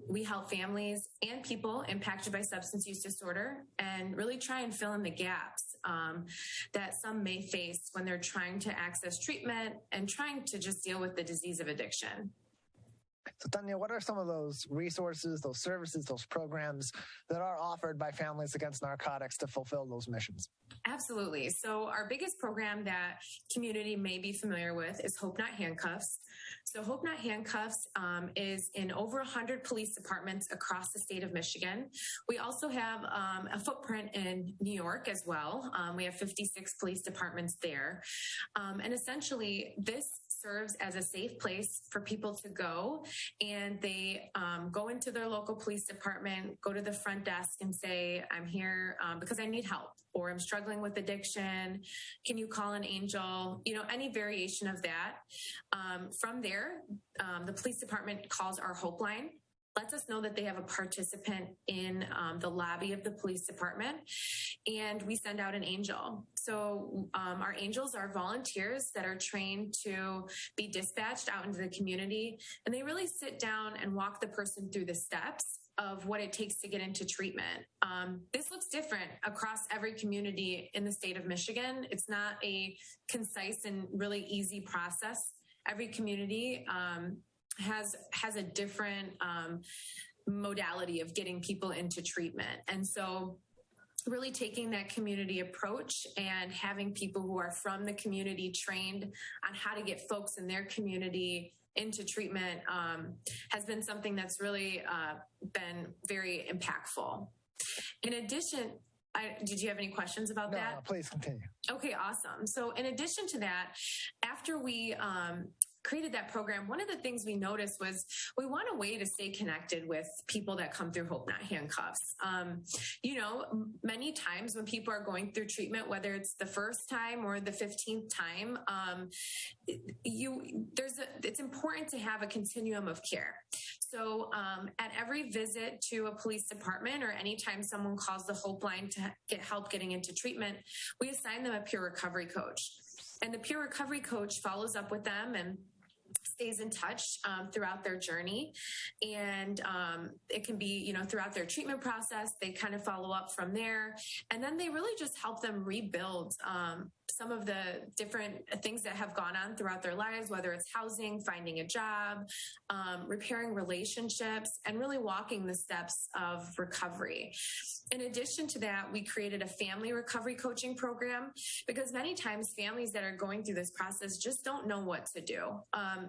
We help families and people impacted by substance use disorder and really try and fill in the gaps that some may face when they're trying to access treatment and trying to just deal with the disease of addiction. So, Dania, what are some of those resources, those services, those programs that are offered by Families Against Narcotics to fulfill those missions? Absolutely. So our biggest program that community may be familiar with is Hope Not Handcuffs. So Hope Not Handcuffs is in over 100 police departments across the state of Michigan. We also have a footprint in New York as well. We have 56 police departments there. And essentially, this serves as a safe place for people to go, and they go into their local police department, go to the front desk and say, I'm here because I need help, or I'm struggling with addiction. Can you call an angel? Any variation of that. From there, the police department calls our Hope Line, lets us know that they have a participant in the lobby of the police department, and we send out an angel. So our angels are volunteers that are trained to be dispatched out into the community, and they really sit down and walk the person through the steps of what it takes to get into treatment. This looks different across every community in the state of Michigan. It's not a concise and really easy process. Every community has a different modality of getting people into treatment. And so really taking that community approach and having people who are from the community trained on how to get folks in their community into treatment has been something that's really been very impactful. In addition, did you have any questions about that? No, please continue. Okay, awesome. So in addition to that, after we created that program, one of the things we noticed was we want a way to stay connected with people that come through Hope Not Handcuffs. Many times when people are going through treatment, whether it's the first time or the 15th time, it's important to have a continuum of care. So at every visit to a police department, or anytime someone calls the Hope Line to get help getting into treatment, we assign them a peer recovery coach. And the peer recovery coach follows up with them and stays in touch throughout their journey. And it can be, throughout their treatment process, they kind of follow up from there. And then they really just help them rebuild some of the different things that have gone on throughout their lives, whether it's housing, finding a job, repairing relationships, and really walking the steps of recovery. In addition to that, we created a family recovery coaching program, because many times families that are going through this process just don't know what to do.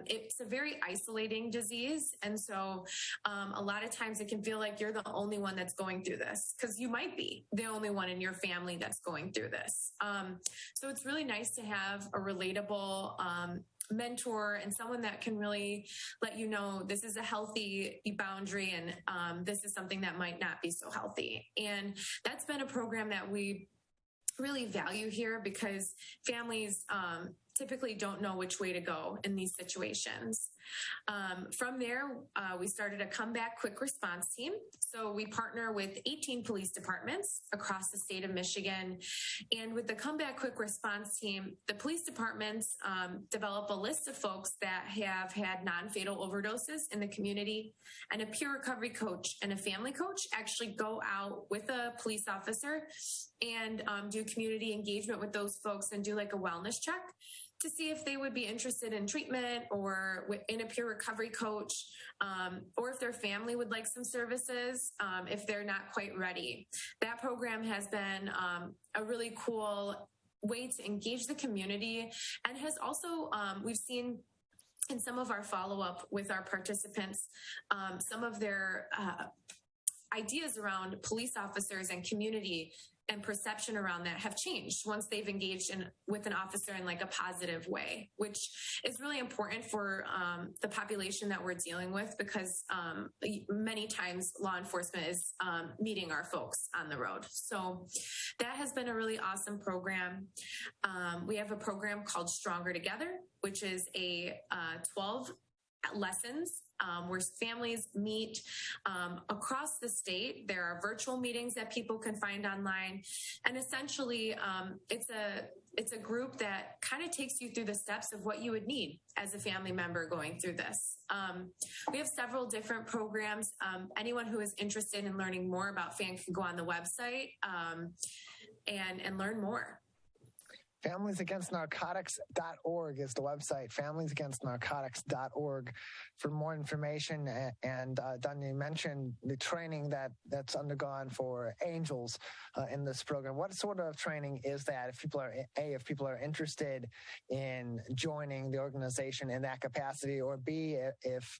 It's a very isolating disease. And so a lot of times it can feel like you're the only one that's going through this, because you might be the only one in your family that's going through this. So it's really nice to have a relatable mentor and someone that can really let you know this is a healthy boundary, and this is something that might not be so healthy. And that's been a program that we really value here, because families typically don't know which way to go in these situations. From there, we started a comeback quick response team. So we partner with 18 police departments across the state of Michigan. And with the comeback quick response team, the police departments develop a list of folks that have had non-fatal overdoses in the community, and a peer recovery coach and a family coach actually go out with a police officer and do community engagement with those folks and do like a wellness check to see if they would be interested in treatment or in a peer recovery coach, or if their family would like some services if they're not quite ready. That program has been a really cool way to engage the community, and has also, we've seen in some of our follow-up with our participants, some of their ideas around police officers and community and perception around that have changed once they've engaged with an officer in like a positive way, which is really important for the population that we're dealing with, because many times law enforcement is meeting our folks on the road. So that has been a really awesome program. We have a program called Stronger Together, which is a 12 lessons where families meet across the state. There are virtual meetings that people can find online, and essentially it's a group that kind of takes you through the steps of what you would need as a family member going through this. We have several different programs. Anyone who is interested in learning more about FAN can go on the website and learn more. FamiliesAgainstNarcotics.org is the website, FamiliesAgainstNarcotics.org for more information. And Dania, you mentioned the training that's undergone for angels in this program. What sort of training is that if people are interested in joining the organization in that capacity, or B, if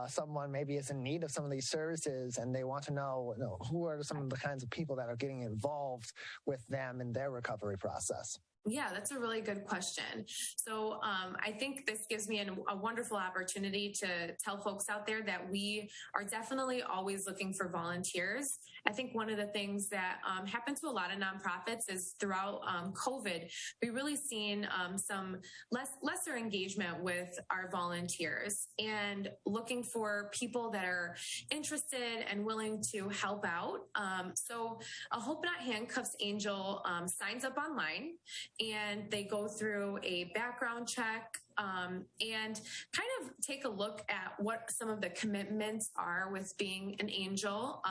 someone maybe is in need of some of these services and they want to know, who are some of the kinds of people that are getting involved with them in their recovery process? Yeah, that's a really good question. So I think this gives me a wonderful opportunity to tell folks out there that we are definitely always looking for volunteers. I think one of the things that happened to a lot of nonprofits is throughout COVID, we really seen some lesser engagement with our volunteers, and looking for people that are interested and willing to help out. So a Hope Not Handcuffs Angel signs up online, and they go through a background check and kind of take a look at what some of the commitments are with being an angel,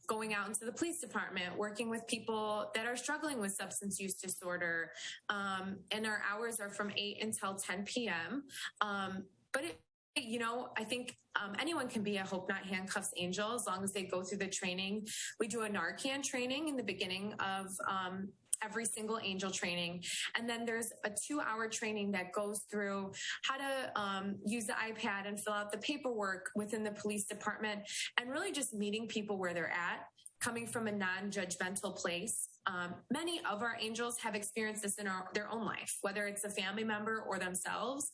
going out into the police department, working with people that are struggling with substance use disorder. And our hours are from 8 until 10 p.m. But I think anyone can be a Hope Not Handcuffs Angel as long as they go through the training. We do a Narcan training in the beginning of every single angel training. And then there's a 2-hour training that goes through how to use the iPad and fill out the paperwork within the police department, and really just meeting people where they're at, coming from a non-judgmental place. Many of our angels have experienced this in their own life, whether it's a family member or themselves,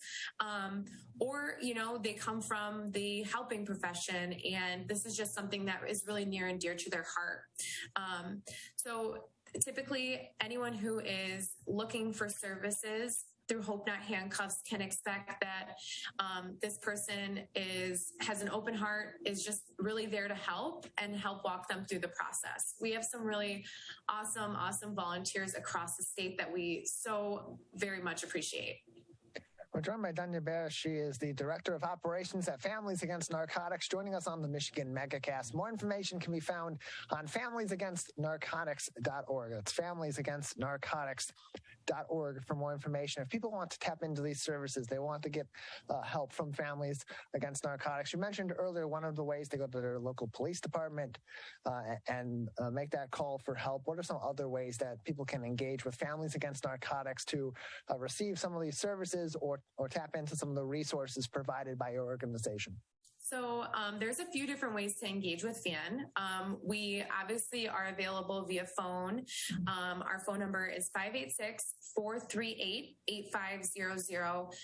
or, they come from the helping profession, and this is just something that is really near and dear to their heart. So typically, anyone who is looking for services through Hope Not Handcuffs can expect that this person has an open heart, is just really there to help and help walk them through the process. We have some really awesome volunteers across the state that we so very much appreciate. We're joined by Dunya Barash. She is the Director of Operations at Families Against Narcotics, joining us on the Michigan Megacast. More information can be found on FamiliesAgainstNarcotics.org. It's FamiliesAgainstNarcotics.org for more information. If people want to tap into these services, they want to get help from Families Against Narcotics. You mentioned earlier one of the ways they go to their local police department and make that call for help. What are some other ways that people can engage with Families Against Narcotics to receive some of these services or tap into some of the resources provided by your organization? So there's a few different ways to engage with FAN. We obviously are available via phone. Our phone number is 586-438-8500.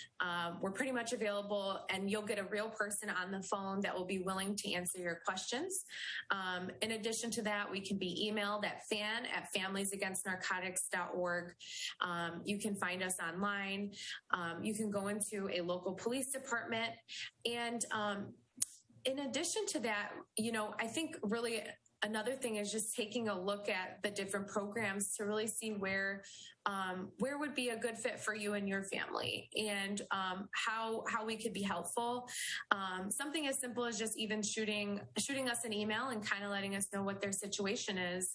We're pretty much available, and you'll get a real person on the phone that will be willing to answer your questions. In addition to that, we can be emailed at fan@familiesagainstnarcotics.org. You can find us online. You can go into a local police department. And in addition to that, I think really another thing is just taking a look at the different programs to really see where would be a good fit for you and your family, and how we could be helpful. Something as simple as just even shooting us an email and kind of letting us know what their situation is.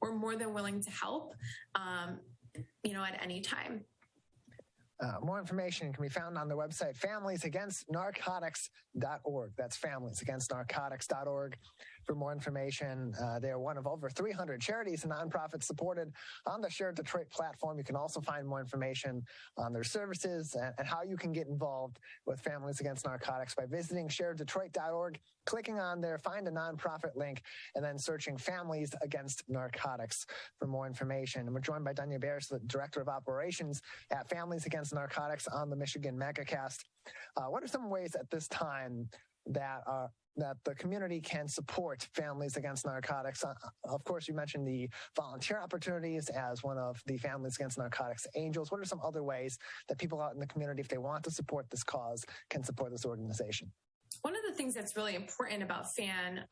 We're more than willing to help, at any time. More information can be found on the website, FamiliesAgainstNarcotics.org. That's FamiliesAgainstNarcotics.org for more information. They are one of over 300 charities and nonprofits supported on the Share Detroit platform. You can also find more information on their services and how you can get involved with Families Against Narcotics by visiting ShareDetroit.org, clicking on there, find a nonprofit link, and then searching Families Against Narcotics for more information. And we're joined by Dunya Barash, the Director of Operations at Families Against Narcotics on the Michigan Megacast. What are some ways at this time that the community can support Families Against Narcotics? Of course, you mentioned the volunteer opportunities as one of the Families Against Narcotics angels. What are some other ways that people out in the community, if they want to support this cause, can support this organization? one of the things that's really important about FAN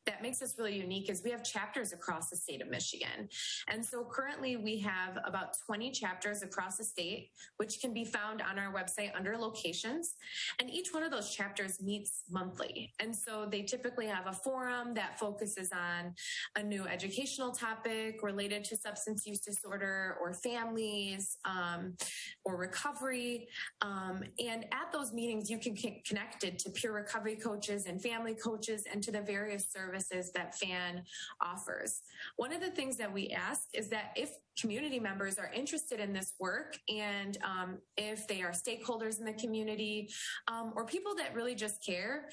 that makes us really unique is we have chapters across the state of Michigan. And so currently we have about 20 chapters across the state, which can be found on our website under locations. And each one of those chapters meets monthly. And so they typically have a forum that focuses on a new educational topic related to substance use disorder or families or recovery. And at those meetings, you can get connected to peer recovery coaches and family coaches and to the various services that FAN offers. One of the things that we ask is that if community members are interested in this work and if they are stakeholders in the community or people that really just care,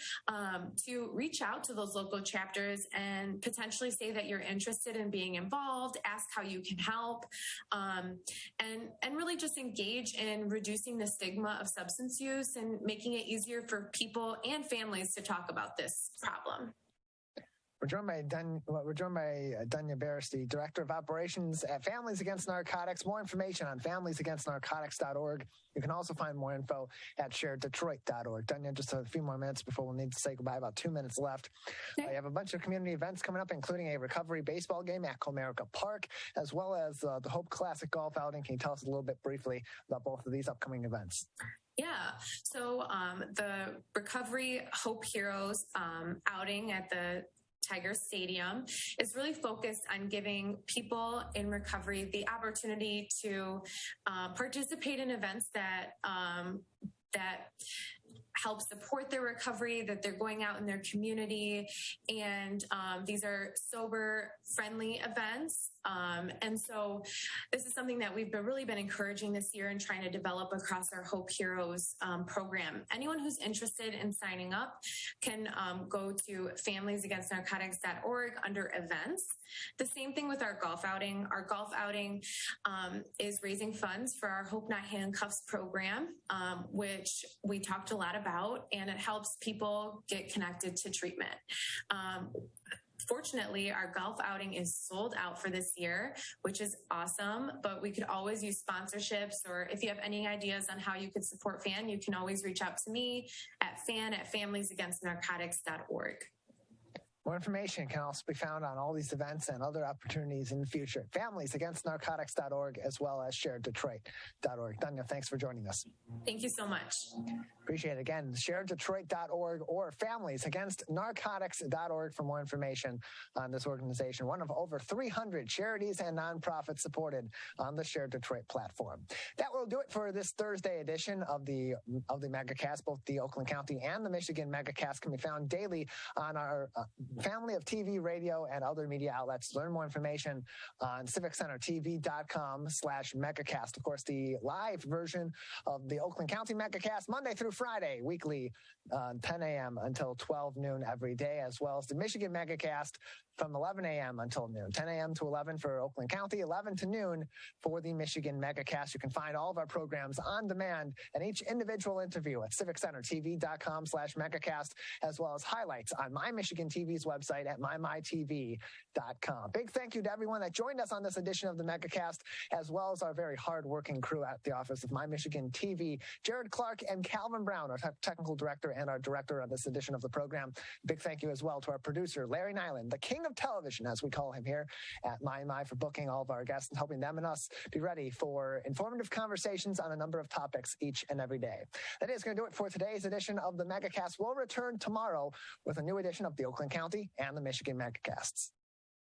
to reach out to those local chapters and potentially say that you're interested in being involved, ask how you can help, and really just engage in reducing the stigma of substance use and making it easier for people and families to talk about this problem. We're joined by Dunya Barash, the Director of Operations at Families Against Narcotics. More information on familiesagainstnarcotics.org. You can also find more info at shareddetroit.org. Dunya, just a few more minutes before we'll need to say goodbye, about 2 minutes left. You have a bunch of community events coming up, including a recovery baseball game at Comerica Park, as well as the Hope Classic Golf outing. Can you tell us a little bit briefly about both of these upcoming events? Yeah. So the Recovery Hope Heroes outing at the Tiger Stadium is really focused on giving people in recovery the opportunity to participate in events that help support their recovery, that they're going out in their community. And these are sober friendly events. And so this is something that we've really been encouraging this year and trying to develop across our Hope Heroes program. Anyone who's interested in signing up can go to familiesagainstnarcotics.org under events. The same thing with our golf outing. Our golf outing is raising funds for our Hope Not Handcuffs program, which we talked a lot about, and it helps people get connected to treatment. Fortunately, our golf outing is sold out for this year, which is awesome, but we could always use sponsorships, or if you have any ideas on how you could support FAN, you can always reach out to me at fan@familiesagainstnarcotics.org. More information can also be found on all these events and other opportunities in the future at familiesagainstnarcotics.org as well as shareddetroit.org. Dunya, thanks for joining us. Thank you so much. Appreciate it. Again, shareddetroit.org or familiesagainstnarcotics.org for more information on this organization, one of over 300 charities and nonprofits supported on the Shared Detroit platform. That will do it for this Thursday edition of the Megacast. Both the Oakland County and the Michigan Megacast can be found daily on our family of TV, radio, and other media outlets. Learn more information on civiccentertv.com/Megacast. Of course, the live version of the Oakland County Megacast, Monday through Friday, weekly, 10 a.m. until 12 noon every day, as well as the Michigan Megacast from 11 a.m. until noon, 10 a.m. to 11 for Oakland County, 11 to noon for the Michigan Megacast. You can find all of our programs on demand and each individual interview at civiccentertv.com/Megacast, as well as highlights on My Michigan TV's website at mymytv.com. Big thank you to everyone that joined us on this edition of the Megacast, as well as our very hardworking crew at the office of My Michigan TV, Jared Clark and Calvin Brown, our technical director and our director on this edition of the program. Big thank you as well to our producer, Larry Nyland, the king of television, as we call him here at My, for booking all of our guests and helping them and us be ready for informative conversations on a number of topics each and every day. That is going to do it for today's edition of the Megacast. We'll return tomorrow with a new edition of the Oakland County and the Michigan Megacasts.